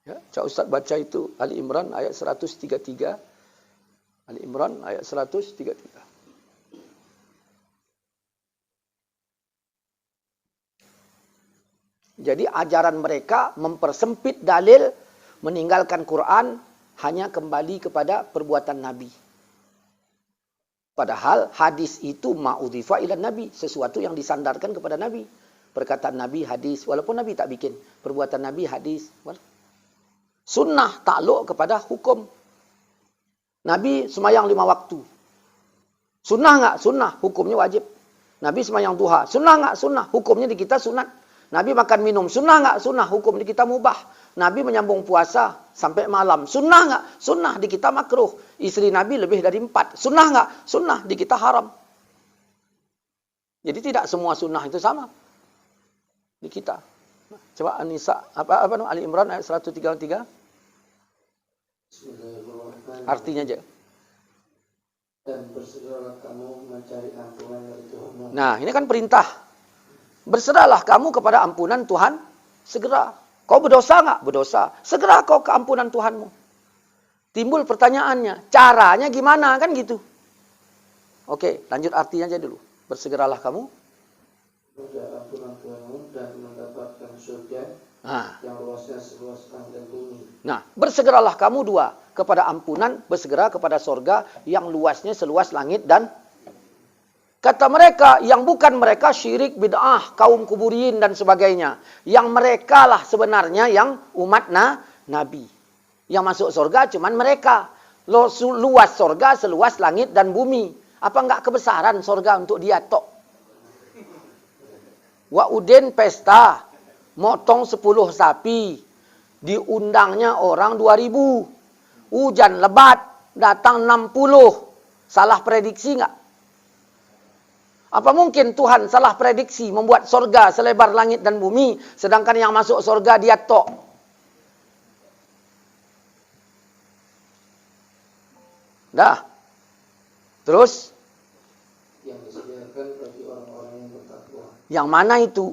Ya, Cak Ustaz baca itu Ali Imran ayat 133. Ali Imran ayat 133. Jadi ajaran mereka mempersempit dalil, meninggalkan Quran, hanya kembali kepada perbuatan Nabi. Padahal hadis itu ma'udhifa ila Nabi, sesuatu yang disandarkan kepada Nabi. Perkataan Nabi hadis, walaupun Nabi tak bikin. Perbuatan Nabi hadis. Sunnah takluk kepada hukum. Nabi semayang 5 waktu. Sunnah nggak? Sunnah, hukumnya wajib. Nabi semayang duha. Sunnah nggak? Sunnah, hukumnya di kita sunat. Nabi makan minum, sunnah nggak? Sunnah, hukum di kita mubah. Nabi menyambung puasa sampai malam, sunnah nggak? Sunnah, di kita makruh. Istri Nabi lebih dari 4, sunnah nggak? Sunnah, di kita haram. Jadi tidak semua sunnah itu sama di kita. Coba An-Nisa, Ali Imran ayat 133. Artinya aja. Dan bersegeralah kamu mencari ampunan dari Tuhan. Nah, ini kan perintah. Berserahlah kamu kepada ampunan Tuhan, segera. Kau berdosa nggak? Berdosa. Segera kau ke ampunan Tuhanmu. Timbul pertanyaannya, caranya gimana? Kan gitu. Oke, lanjut artinya aja dulu. Bersegeralah kamu. Mencari ampunan Tuhanmu dan mendapatkan surga yang luasnya seluas langit dan bumi. Nah, bersegeralah kamu dua. Kepada ampunan, bersegera kepada surga yang luasnya seluas langit dan kata mereka, yang bukan mereka syirik, bid'ah, kaum kuburin dan sebagainya. Yang mereka lah sebenarnya yang umat Nabi. Yang masuk surga cuman mereka. Luas surga seluas langit dan bumi. Apa enggak kebesaran surga untuk dia tok? Wa'udin pesta, motong 10 sapi. Diundangnya orang 2000. Hujan lebat, datang 60. Salah prediksi enggak? Apa mungkin Tuhan salah prediksi membuat sorga selebar langit dan bumi, sedangkan yang masuk sorga dia tok? Dah. Terus? Yang disediakan bagi orang-orang yang bertakwa. Yang mana itu?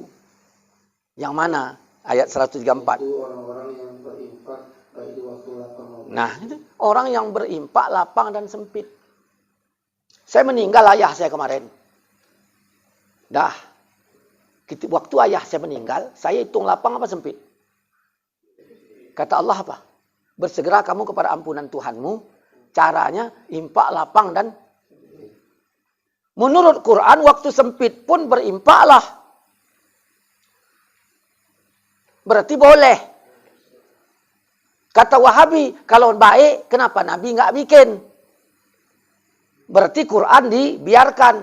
Yang mana? Ayat 134. Itu orang-orang yang berinfak baik di waktu lapang maupun Nah, itu orang yang berimpak lapang dan sempit. Saya meninggal ayah saya kemarin. Dah. Waktu ayah saya meninggal, saya hitung lapang apa sempit? Kata Allah apa? Bersegera kamu kepada ampunan Tuhanmu. Caranya impak lapang dan menurut Quran waktu sempit pun berimpaklah. Berarti boleh. Kata Wahabi, kalau baik, kenapa Nabi nggak bikin? Berarti Quran dibiarkan.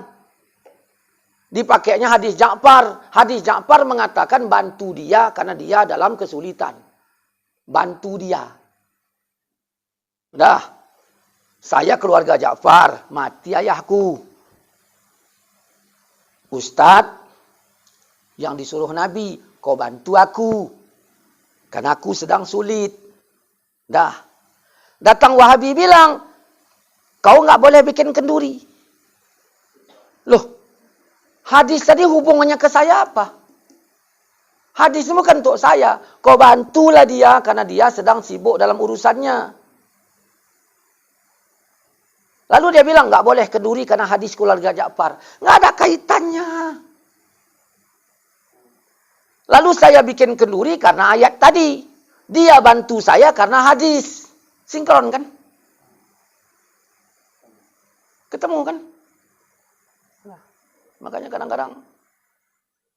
Dipakainya hadis Ja'far. Hadis Ja'far mengatakan bantu dia karena dia dalam kesulitan. Bantu dia. Udah. Saya keluarga Ja'far. Mati ayahku. Ustadz yang disuruh Nabi, kau bantu aku. Karena aku sedang sulit. Dah. Datang Wahabi bilang, kau nggak boleh bikin kenduri. Loh, hadis tadi hubungannya ke saya apa? Hadis bukan untuk saya. Kau bantulah dia karena dia sedang sibuk dalam urusannya. Lalu dia bilang, nggak boleh kenduri karena hadis keluarga Ja'far. Nggak ada kaitannya. Lalu saya bikin kenduri karena ayat tadi. Dia bantu saya karena hadis. Sinkron kan? Ketemu kan? Nah, makanya kadang-kadang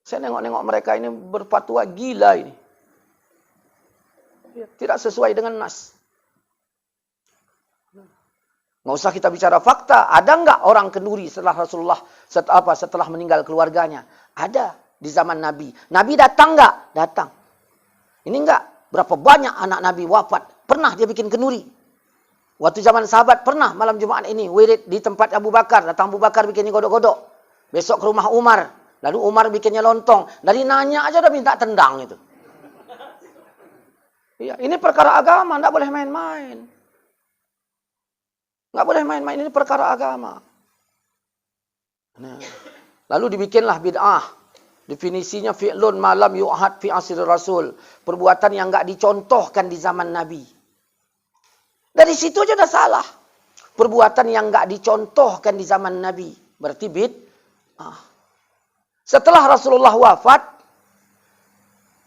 saya nengok-nengok mereka ini berfatwa gila ini. Tidak sesuai dengan nas. Nggak usah kita bicara fakta. Ada nggak orang kenduri setelah Rasulullah setelah meninggal keluarganya? Ada. Di zaman Nabi. Nabi datang nggak? Datang. Ini nggak. Berapa banyak anak Nabi wafat. Pernah dia bikin kenduri. Waktu zaman sahabat pernah malam Jumat ini. Wirid di tempat Abu Bakar. Datang Abu Bakar bikinnya godok-godok. Besok ke rumah Umar. Lalu Umar bikinnya lontong. Dari nanya aja udah minta tendang itu. Iya, ini perkara agama. Nggak boleh main-main. Nggak boleh main-main. Ini perkara agama. Nah, lalu dibikinlah bid'ah. Definisinya fi'lun malam yu'had fi asir rasul. Perbuatan yang enggak dicontohkan di zaman Nabi. Dari situ aja udah salah. Perbuatan yang enggak dicontohkan di zaman Nabi. Berarti bid'ah. Setelah Rasulullah wafat,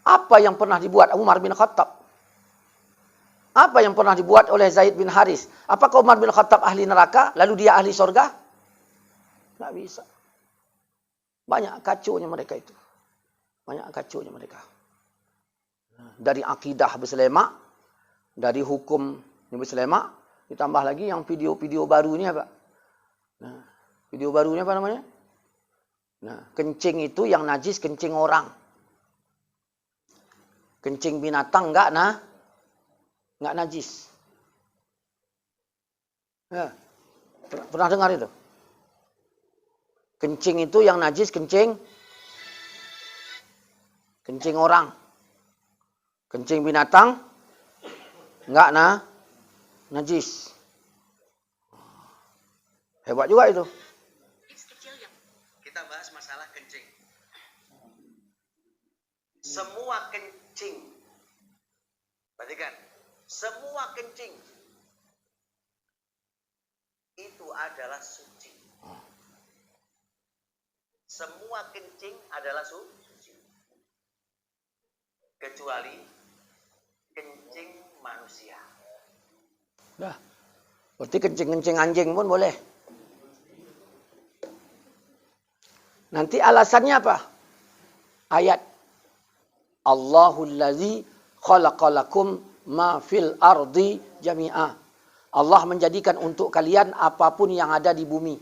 apa yang pernah dibuat Umar bin Khattab? Apa yang pernah dibuat oleh Zaid bin Haris? Apakah Umar bin Khattab ahli neraka, lalu dia ahli surga? Nggak bisa. Banyak kacaunya mereka itu. Banyak kacaunya mereka. Dari akidah berselemak, dari hukum berselemak, ditambah lagi yang video-video baru ini apa? Nah, video barunya apa namanya? Nah, kencing itu yang najis kencing orang. Kencing binatang enggak najis. Ya. Pernah dengar itu? Kencing itu yang najis kencing orang. Kencing binatang enggak najis. Hebat juga itu. Kita bahas masalah kencing. Semua kencing. Perhatikan, semua kencing itu adalah suci. Semua kencing adalah suci. Kecuali kencing manusia. Dah. Berarti kencing-kencing anjing pun boleh. Nanti alasannya apa? Ayat. Allahul ladzi khalaqalakum ma fil ardi jami'a. Allah menjadikan untuk kalian apapun yang ada di bumi.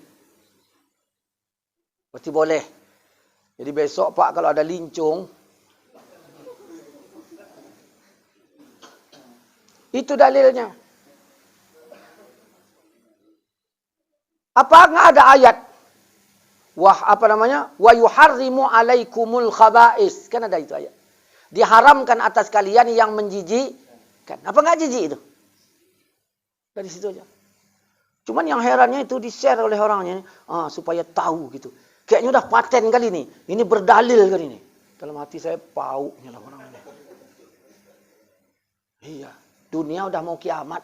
Berarti boleh. Jadi besok Pak kalau ada lincung, itu dalilnya. Apa nggak ada ayat? Wa yuharrimu alaikumul khaba'is. Kan ada itu ayat. Diharamkan atas kalian yang menjijikkan. Apa enggak jijik itu? Dari situ aja. Cuman yang herannya itu di-share oleh orangnya, supaya tahu gitu. Kayaknya udah paten kali ini. Ini berdalil kali ini. Dalam hati saya pauknya lah orang ini. Iya, dunia udah mau kiamat.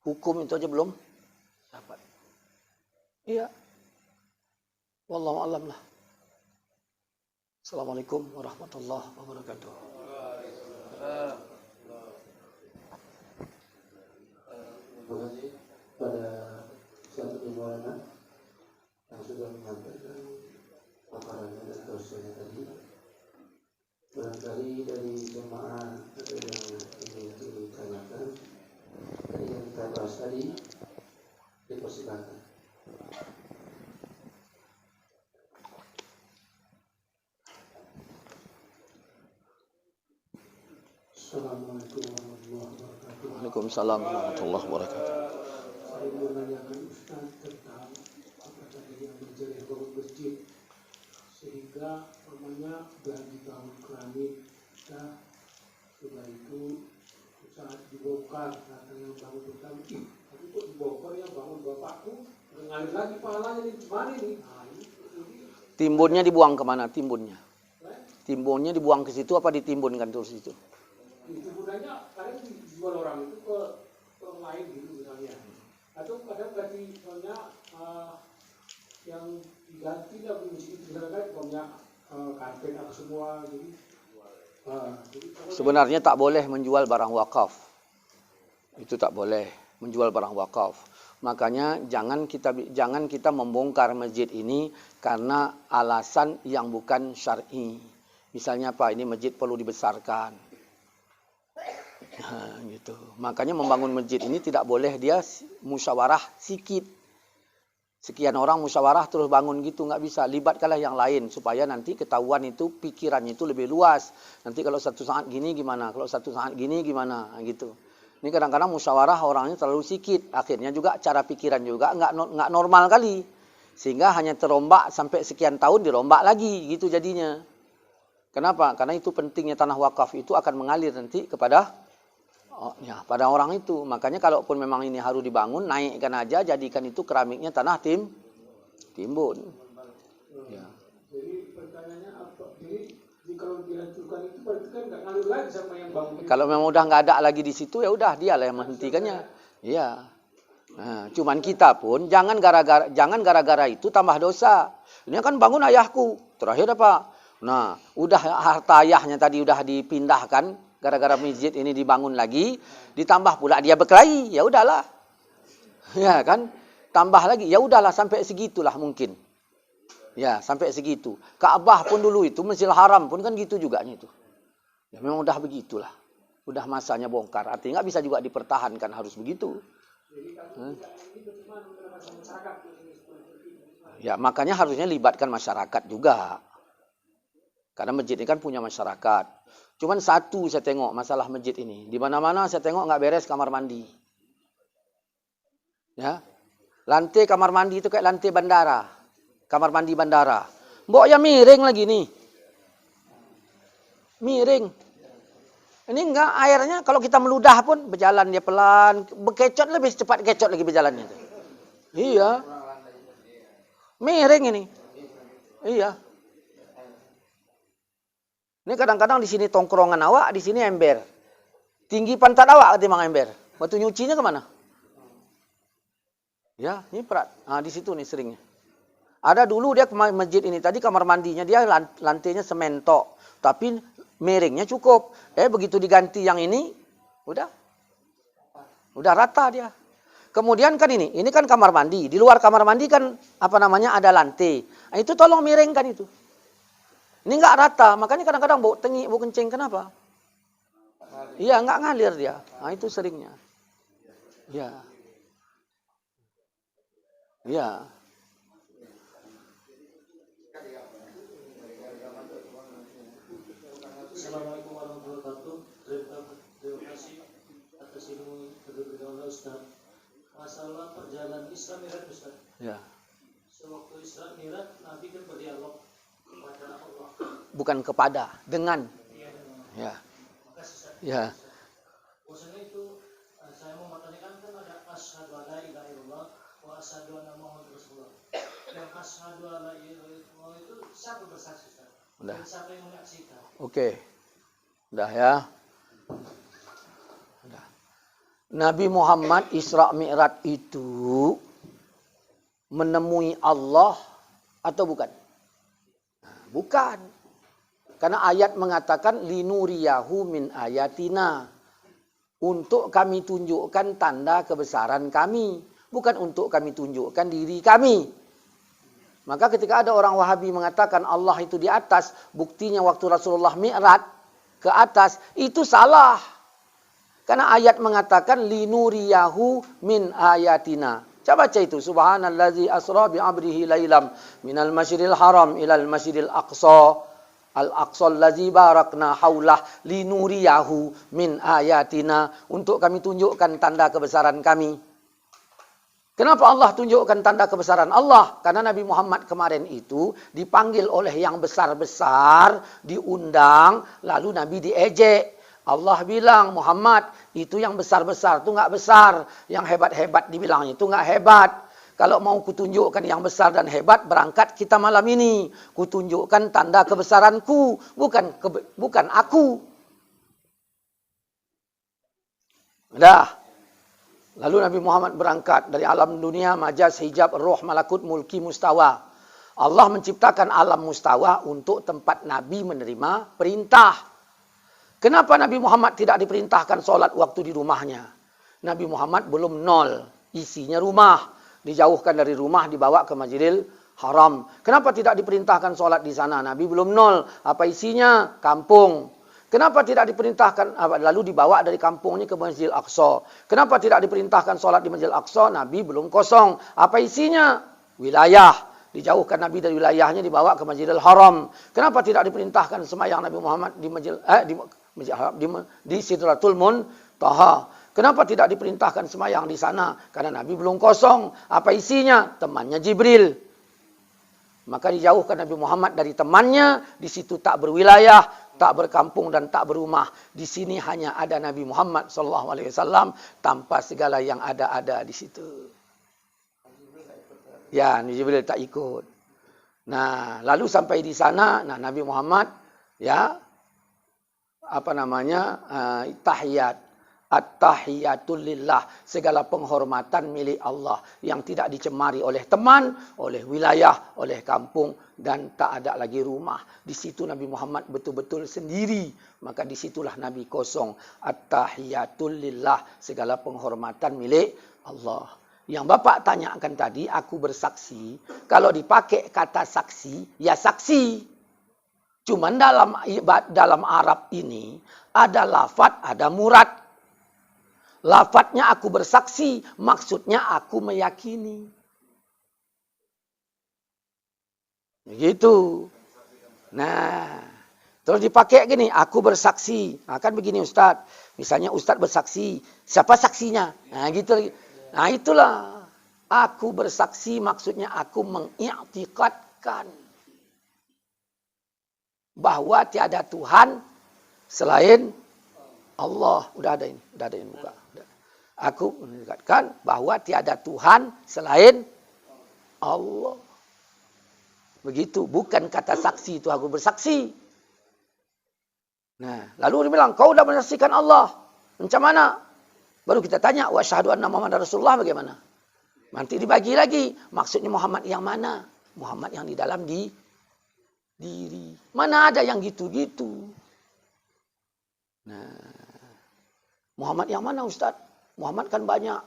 Hukum itu aja belum dapat. Iya. Wallahu a'lam lah. Assalamualaikum warahmatullahi wabarakatuh. Terima kasih pada satu Maulana yang sudah menyampaikan paparannya dan dosennya tadi. Barangkali dari jemaah ada yang ingin ditanyakan dari yang kita bahas tadi, dipersilakan. Assalamualaikum warahmatullahi wabarakatuh. Waalaikumsalam warahmatullahi wabarakatuh. Saya mau menanyakan Ustaz tentang apa tadi yang menjadi bangun masjid, sehingga namanya ganti tahun kelamin, sudah itu saat dibongkar katanya bangun pertama, tapi kok dibongkar ya bangun bapakku, ngalir lagi pahalanya ini gimana ini? Timbunnya dibuang kemana timbunnya? Timbunnya dibuang ke situ apa ditimbunkan terus itu? Sebenarnya kadang dijual orang itu ke orang lain gitu misalnya, atau kadang ganti misalnya yang diganti lah misalnya banyak karpet apa semua jadi. Sebenarnya tak boleh menjual barang wakaf. Itu tak boleh menjual barang wakaf. Makanya jangan kita membongkar masjid ini karena alasan yang bukan syar'i. Misalnya apa? Ini masjid perlu dibesarkan. Nah, gitu. Makanya membangun masjid ini tidak boleh dia musyawarah sikit. Sekian orang musyawarah terus bangun gitu, nggak bisa. Libatkanlah yang lain supaya nanti ketahuan itu pikirannya itu lebih luas. Nanti kalau satu saat gini gimana, kalau satu saat gini gimana, gitu. Ini kadang-kadang musyawarah orangnya terlalu sikit, akhirnya juga cara pikiran juga nggak normal kali, sehingga hanya terombak sampai sekian tahun dirombak lagi, gitu jadinya. Kenapa? Karena itu pentingnya tanah wakaf itu akan mengalir nanti kepada pada orang itu. Makanya kalaupun memang ini harus dibangun, naikkan aja, jadikan itu keramiknya tanah timbun. Ya. Jadi pertanyaannya apa? Jadi kalau dihancurkan itu berarti kan nggak ngalir lagi sama yang bangun. Kalau memang udah nggak ada lagi di situ, ya udah dialah yang menghentikannya. Iya. Nah, cuman kita pun jangan gara-gara itu tambah dosa. Ini kan bangun ayahku. Terakhir apa? Nah, udah harta ayahnya tadi udah dipindahkan. Gara-gara masjid ini dibangun lagi, ditambah pula dia berkelahi, ya udahlah. Ya kan? Tambah lagi, ya udahlah sampai segitulah mungkin. Ya, sampai segitu. Ka'bah pun dulu itu, Masjidil Haram pun kan gitu juga itu. Ya memang udah begitulah. Udah masanya bongkar. Artinya nggak bisa juga dipertahankan, harus begitu. Ya, makanya harusnya libatkan masyarakat juga. Karena masjid ini kan punya masyarakat. Cuman satu saya tengok masalah masjid ini. Di mana-mana saya tengok nggak beres kamar mandi. Ya, lantai kamar mandi itu kayak lantai bandara. Kamar mandi bandara. Mbok ya miring lagi nih. Miring. Ini enggak, airnya kalau kita meludah pun berjalan dia pelan. Bekecot lebih cepat kecot lagi berjalannya. Iya. Miring ini. Iya. Ini kadang-kadang di sini tongkrongan awak, di sini ember. Tinggi pantat awak ketimbang ember. Waktu nyucinya kemana? Ya, ini perat. Nah, di situ nih seringnya. Ada dulu dia ke masjid ini tadi kamar mandinya dia lantainya semen tok, tapi miringnya cukup. Begitu diganti yang ini, udah rata dia. Kemudian kan ini kan kamar mandi. Di luar kamar mandi kan ada lantai. Nah, itu tolong miringkan itu. Ini nggak rata, makanya kadang-kadang bau tengik, bau kencing. Kenapa? Iya, nggak ngalir dia. Nah, itu seringnya. Ya. Ya. Assalamualaikum warahmatullahi wabarakatuh. Terima kasih atas ilmu yang diberikan Ustaz. Masalah perjalanan Isra Mi'raj Ustaz. Ya. Sewaktu Isra Mi'raj bukan kepada, dengan. Ya. Ya. Maksudnya itu saya mau bertanyakan kan ada asyhadu alla ilaha illallah wa asyhadu anna muhammadar rasulullah. Yang asyhadu alla ilaha illallah itu siapa bersaksi, Ustaz? Udah. Dan siapa yang menyaksikan? Oke. Udah ya. Udah. Nabi Muhammad Isra Mi'raj itu menemui Allah atau bukan? Bukan. Karena ayat mengatakan linuriyahu min ayatina. Untuk kami tunjukkan tanda kebesaran kami. Bukan untuk kami tunjukkan diri kami. Maka ketika ada orang Wahabi mengatakan Allah itu di atas, buktinya waktu Rasulullah Mi'raj ke atas, itu salah. Karena ayat mengatakan linuriyahu min ayatina. Coba baca itu. Subhanallazi asra bi'abdihi lailam minal masjidil haram ilal masjidil aqsa. Al-aqsa allazi barakna haulah linuriyahu min ayatina. Untuk kami tunjukkan tanda kebesaran kami. Kenapa Allah tunjukkan tanda kebesaran Allah? Karena Nabi Muhammad kemarin itu dipanggil oleh yang besar-besar, diundang, lalu Nabi diejek. Allah bilang, Muhammad, itu yang besar-besar itu enggak besar. Yang hebat-hebat dibilang itu enggak hebat. Kalau mau kutunjukkan yang besar dan hebat, berangkat kita malam ini. Kutunjukkan tanda kebesaranku, bukan aku. Dah. Lalu Nabi Muhammad berangkat dari alam dunia, majas, hijab, roh, malakut, mulki, mustawa. Allah menciptakan alam mustawa untuk tempat Nabi menerima perintah. Kenapa Nabi Muhammad tidak diperintahkan sholat waktu di rumahnya? Nabi Muhammad belum nol, isinya rumah. Dijauhkan dari rumah, dibawa ke Masjidil Haram. Kenapa tidak diperintahkan sholat di sana? Nabi belum nol. Apa isinya? Kampung. Kenapa tidak diperintahkan, lalu dibawa dari kampungnya ke Masjidil Aqsa? Kenapa tidak diperintahkan sholat di Masjidil Aqsa? Nabi belum kosong. Apa isinya? Wilayah. Dijauhkan Nabi dari wilayahnya, dibawa ke Masjidil Haram. Kenapa tidak diperintahkan semayang Nabi Muhammad di Sidratul Muntaha? Kenapa tidak diperintahkan semayang di sana? Karena Nabi belum kosong. Apa isinya? Temannya Jibril. Maka dijauhkan Nabi Muhammad dari temannya. Di situ tak berwilayah, tak berkampung dan tak berumah. Di sini hanya ada Nabi Muhammad SAW tanpa segala yang ada di situ. Ya, Jibril tak ikut. Nah, lalu sampai di sana, Nabi Muhammad tahiyat. At-tahiyatul lillah, segala penghormatan milik Allah yang tidak dicemari oleh teman, oleh wilayah, oleh kampung dan tak ada lagi rumah. Di situ Nabi Muhammad betul-betul sendiri, maka disitulah Nabi kosong. At-tahiyatul lillah, segala penghormatan milik Allah. Yang Bapak tanyakan tadi, aku bersaksi, kalau dipakai kata saksi, ya saksi. Cuman dalam Arab ini ada lafaz, ada murad. Lafadznya aku bersaksi, maksudnya aku meyakini. Begitu. Nah, terus dipakai gini, aku bersaksi. Nah, kan begini Ustadz. Misalnya Ustadz bersaksi, siapa saksinya? Nah, gitu. Nah, itulah. Aku bersaksi maksudnya aku mengiktikadkan bahwa tiada Tuhan selain Allah. Udah ada ini buka. Aku mengiktikadkan bahwa tiada Tuhan selain Allah. Begitu, bukan kata saksi itu aku bersaksi. Nah, lalu dia bilang, kau sudah menyaksikan Allah. Macam mana? Baru kita tanya, wa syahadu anna Muhammadar Rasulullah bagaimana? Nanti dibagi lagi. Maksudnya Muhammad yang mana? Muhammad yang di dalam diri. Mana ada yang gitu-gitu? Nah, Muhammad yang mana Ustaz? Muhammad kan banyak.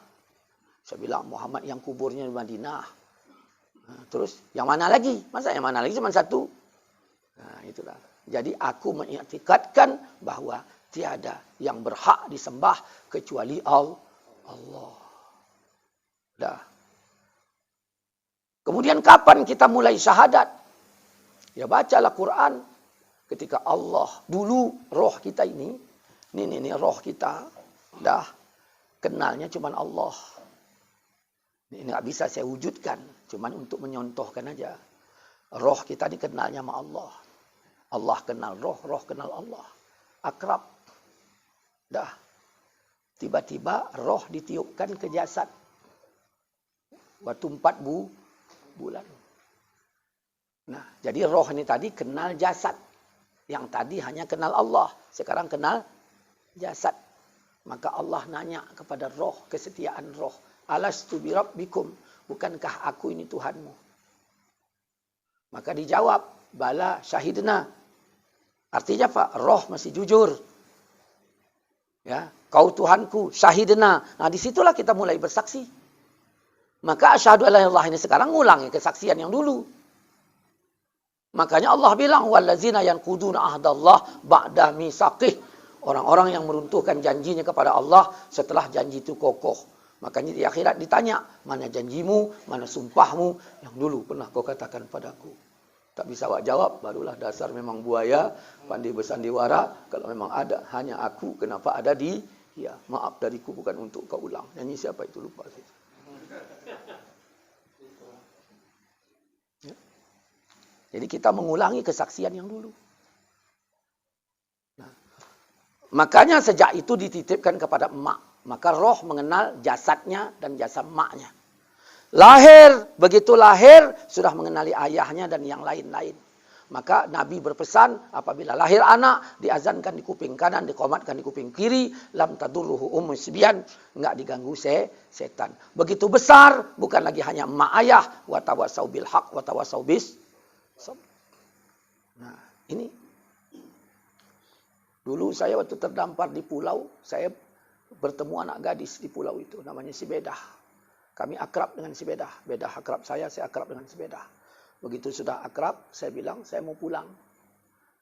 Saya bilang Muhammad yang kuburnya di Madinah. Nah, terus yang mana lagi? Masa yang mana lagi? Cuma satu. Nah, itulah. Jadi aku mengiktikadkan bahwa tiada yang berhak disembah kecuali Allah. Dah. Kemudian kapan kita mulai syahadat? Ya bacalah Quran. Ketika Allah dulu roh kita ini roh kita dah kenalnya cuman Allah. Ini nggak bisa saya wujudkan, cuman untuk menyontohkan aja. Roh kita dikenalnya sama Allah. Allah kenal roh, roh kenal Allah. Akrab. Dah. Tiba-tiba roh ditiupkan ke jasad. Waktu 4 bulan. Nah, jadi roh ini tadi kenal jasad. Yang tadi hanya kenal Allah. Sekarang kenal jasad. Maka Allah nanya kepada roh, kesetiaan roh. Alastu birabbikum. Bukankah aku ini Tuhanmu? Maka dijawab, bala syahidna. Artinya apa? Roh masih jujur. Ya, kau Tuhanku, syahidna. Nah, disitulah kita mulai bersaksi. Maka asyhadu alla ilaha illallah ini sekarang ngulangi kesaksian yang dulu. Makanya Allah bilang, wallazina yanquduna ahdallah ba'da mitsaqih. Orang-orang yang meruntuhkan janjinya kepada Allah setelah janji itu kokoh. Makanya di akhirat ditanya, mana janjimu, mana sumpahmu yang dulu pernah kau katakan padaku. Tak bisa awak jawab, barulah dasar memang buaya, pandai bersandiwara. Kalau memang ada, hanya aku, kenapa ada di? Ya, maaf dariku bukan untuk kau ulang. Nyanyi siapa itu, lupa saya. Ya. Jadi kita mengulangi kesaksian yang dulu. Nah, makanya sejak itu dititipkan kepada emak. Maka roh mengenal jasadnya dan jasad emaknya. Lahir, begitu lahir, sudah mengenali ayahnya dan yang lain-lain. Maka Nabi berpesan, apabila lahir anak, diazankan di kuping kanan, dikomatkan di kuping kiri, lam tadurruhu sibyan, enggak diganggu setan. Begitu besar, bukan lagi hanya emak ayah, wa tawasau bil haq, wa tawasau bis. Nah, ini. Dulu saya waktu terdampar di pulau, saya bertemu anak gadis di pulau itu, namanya si Bedah. Kami akrab dengan si Bedah. Bedah akrab saya akrab dengan si Bedah. Begitu sudah akrab, saya bilang, saya mau pulang.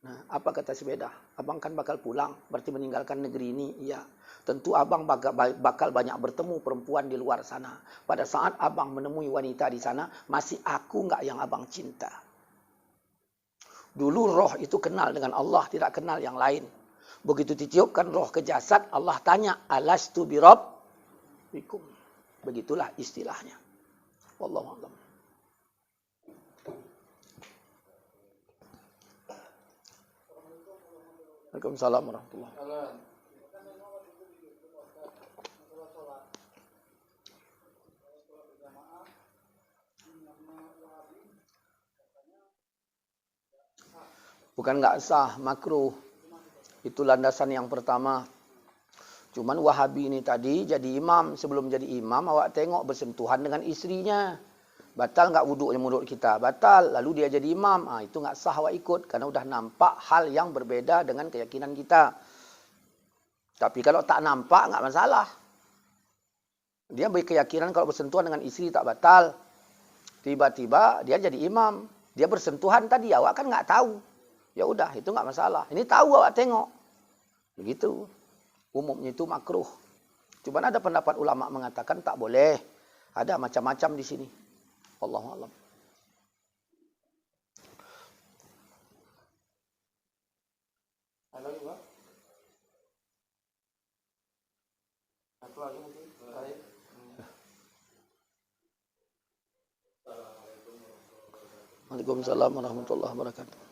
Nah, apa kata si Bedah? Abang kan bakal pulang, berarti meninggalkan negeri ini. Iya. Tentu abang bakal banyak bertemu perempuan di luar sana. Pada saat abang menemui wanita di sana, masih aku enggak yang abang cinta. Dulu roh itu kenal dengan Allah, tidak kenal yang lain. Begitu ditiupkan roh ke jasad, Allah tanya, alastu birabbikum. Begitulah istilahnya. Wallahu a'lam. Waalaikumsalam warahmatullahi wabarakatuh. Bukan nggak sah, makruh. Itu landasan yang pertama. Cuman Wahabi ini tadi jadi imam. Sebelum jadi imam, awak tengok bersentuhan dengan istrinya. Batal nggak wuduknya menurut kita? Batal. Lalu dia jadi imam. Itu nggak sah awak ikut. Karena udah nampak hal yang berbeda dengan keyakinan kita. Tapi kalau tak nampak, nggak masalah. Dia berkeyakinan kalau bersentuhan dengan istri tak batal. Tiba-tiba dia jadi imam. Dia bersentuhan tadi, awak kan nggak tahu. Ya udah, itu nggak masalah. Ini tahu awak tengok. Begitu. Umumnya itu makruh. Cuman ada pendapat ulama mengatakan tak boleh. Ada macam-macam di sini. Wallahu a'lam. Halo, Pak. Satu lagi mungkin. Baik. Waalaikumsalam warahmatullahi wabarakatuh.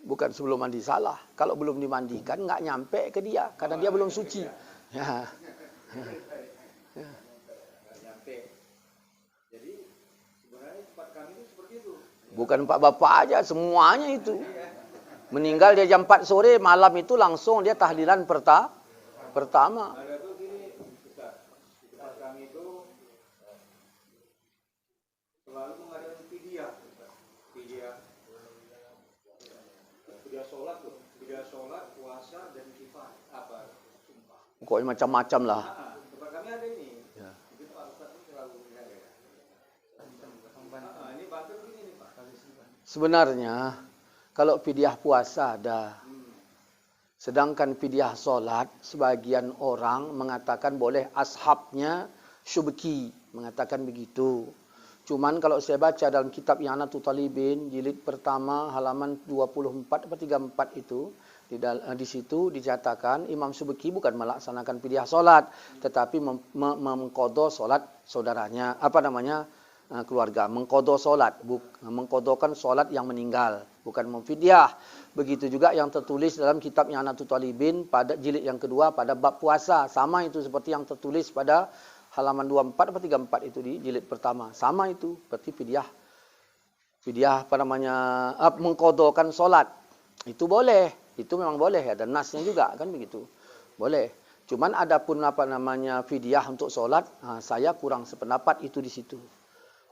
Bukan sebelum mandi salah. Kalau belum dimandikan, nggak nyampe ke dia. Karena dia belum suci. Ya. Bukan Pak Bapak aja, semuanya itu. Meninggal dia jam 4 sore, malam itu langsung dia tahlilan pertama. Pokoknya macam-macam lah. Ya. Sebenarnya kalau fidyah puasa ada. Sedangkan fidyah solat, sebagian orang mengatakan boleh, ashabnya Syubki mengatakan begitu. Cuman kalau saya baca dalam kitab I'anatul Talibin, jilid pertama halaman 24 atau 34 itu, Di situ dinyatakan Imam Subki bukan melaksanakan fidyah solat, tetapi mengqadha solat saudaranya, keluarga. Mengqadha solat, mengqadhakan solat yang meninggal, bukan memfidyah. Begitu juga yang tertulis dalam kitab I'anatul Talibin pada jilid yang kedua pada bab puasa. Sama itu seperti yang tertulis pada halaman 24 atau 34 itu di jilid pertama. Sama itu, berarti fidyah mengqadhakan solat. Itu boleh. Itu memang boleh, ada nasnya juga kan begitu. Boleh. Cuman adapun fidyah untuk solat, saya kurang sependapat itu di situ.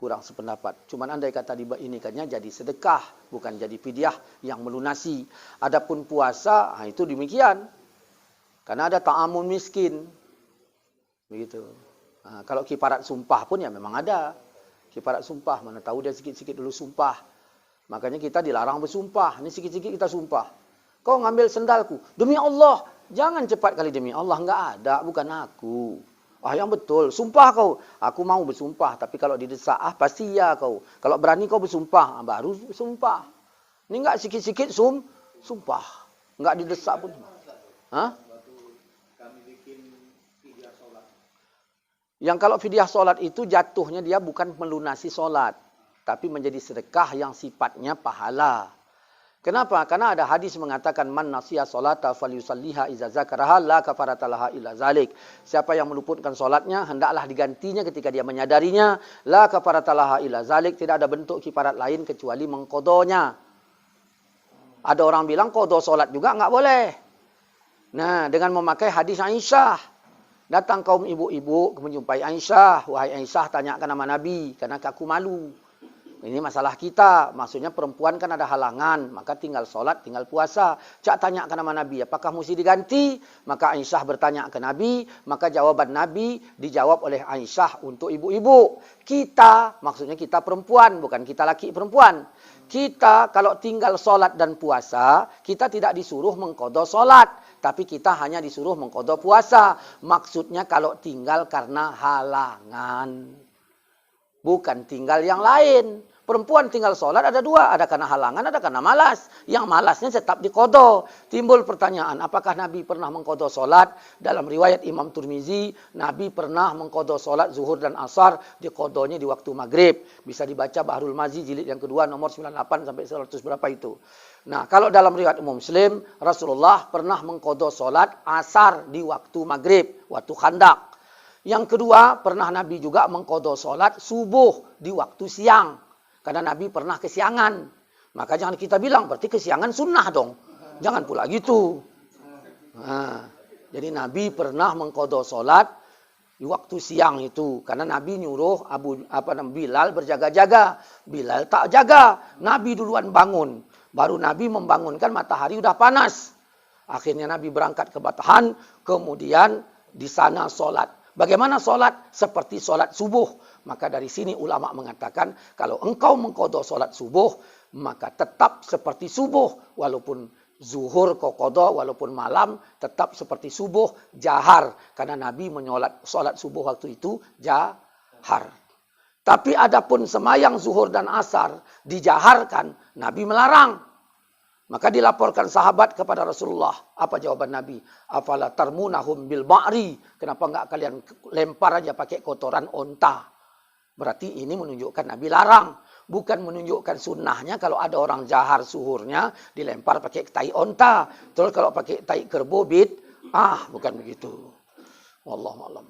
Kurang sependapat. Cuman andai kata diinikannya jadi sedekah, bukan jadi fidyah yang melunasi. Adapun puasa, itu demikian. Karena ada ta'amun miskin. Begitu. Kalau kifarat sumpah pun ya memang ada. Kifarat sumpah, mana tahu dia sikit-sikit dulu sumpah. Makanya kita dilarang bersumpah. Ini sikit-sikit kita sumpah. Kau ngambil sendalku. Demi Allah. Jangan cepat kali demi Allah. Enggak ada. Bukan aku. Yang betul. Sumpah kau. Aku mau bersumpah. Tapi kalau didesak, pasti ya kau. Kalau berani kau bersumpah, baru bersumpah. Ini enggak sikit-sikit sumpah. Enggak didesak pun. Yang kalau fidyah solat itu jatuhnya dia bukan melunasi solat. Tapi menjadi sedekah yang sifatnya pahala. Kenapa? Karena ada hadis mengatakan man nasiya salata falyusalliha idza zakaraha la kafarata laha illa zalik. Siapa yang meluputkan salatnya hendaklah digantinya ketika dia menyadarinya, la kafarata laha illa zalik, tidak ada bentuk kifarat lain kecuali mengqadanya. Ada orang bilang qada salat juga enggak boleh. Nah, dengan memakai hadis Aisyah. Datang kaum ibu-ibu menjumpai Aisyah, wahai Aisyah, tanyakan nama Nabi karena aku malu. Ini masalah kita. Maksudnya perempuan kan ada halangan. Maka tinggal solat, tinggal puasa. Cak tanya ke nama Nabi. Apakah mesti diganti? Maka Aisyah bertanya ke Nabi. Maka jawaban Nabi dijawab oleh Aisyah untuk ibu-ibu. Kita, maksudnya kita perempuan. Bukan kita laki perempuan. Kita kalau tinggal solat dan puasa. Kita tidak disuruh mengqadha solat. Tapi kita hanya disuruh mengqadha puasa. Maksudnya kalau tinggal karena halangan. Bukan tinggal yang lain. Perempuan tinggal sholat ada dua. Ada karena halangan, ada karena malas. Yang malasnya tetap diqadha. Timbul pertanyaan, apakah Nabi pernah mengqadha sholat? Dalam riwayat Imam Tirmizi, Nabi pernah mengqadha sholat zuhur dan asar. Diqadhanya di waktu maghrib. Bisa dibaca Bahrul Mazi jilid yang kedua nomor 98 sampai 100 berapa itu. Nah, kalau dalam riwayat Umum Muslim, Rasulullah pernah mengqadha sholat asar di waktu maghrib. Waktu Khandak. Yang kedua, pernah Nabi juga mengqadha sholat subuh di waktu siang. Karena Nabi pernah kesiangan. Maka jangan kita bilang, berarti kesiangan sunnah dong. Jangan pula gitu. Jadi Nabi pernah mengqadha sholat di waktu siang itu. Karena Nabi nyuruh Bilal berjaga-jaga. Bilal tak jaga. Nabi duluan bangun. Baru Nabi membangunkan matahari udah panas. Akhirnya Nabi berangkat ke Batahan. Kemudian di sana sholat. Bagaimana sholat? Seperti sholat subuh. Maka dari sini ulama mengatakan, kalau engkau mengqadha sholat subuh, maka tetap seperti subuh. Walaupun zuhur kau qadha, walaupun malam, tetap seperti subuh, jahar. Karena Nabi menyolat sholat subuh waktu itu, jahar. Tapi adapun semayang zuhur dan asar, dijaharkan, Nabi melarang. Maka dilaporkan sahabat kepada Rasulullah. Apa jawaban Nabi? Afala tarmunahum bil ba'ri. Kenapa enggak kalian lempar aja pakai kotoran onta? Berarti ini menunjukkan Nabi larang. Bukan menunjukkan sunnahnya kalau ada orang jahar suhurnya dilempar pakai tai onta. Terus kalau pakai tai kerbau bukan begitu. Wallahu a'lam.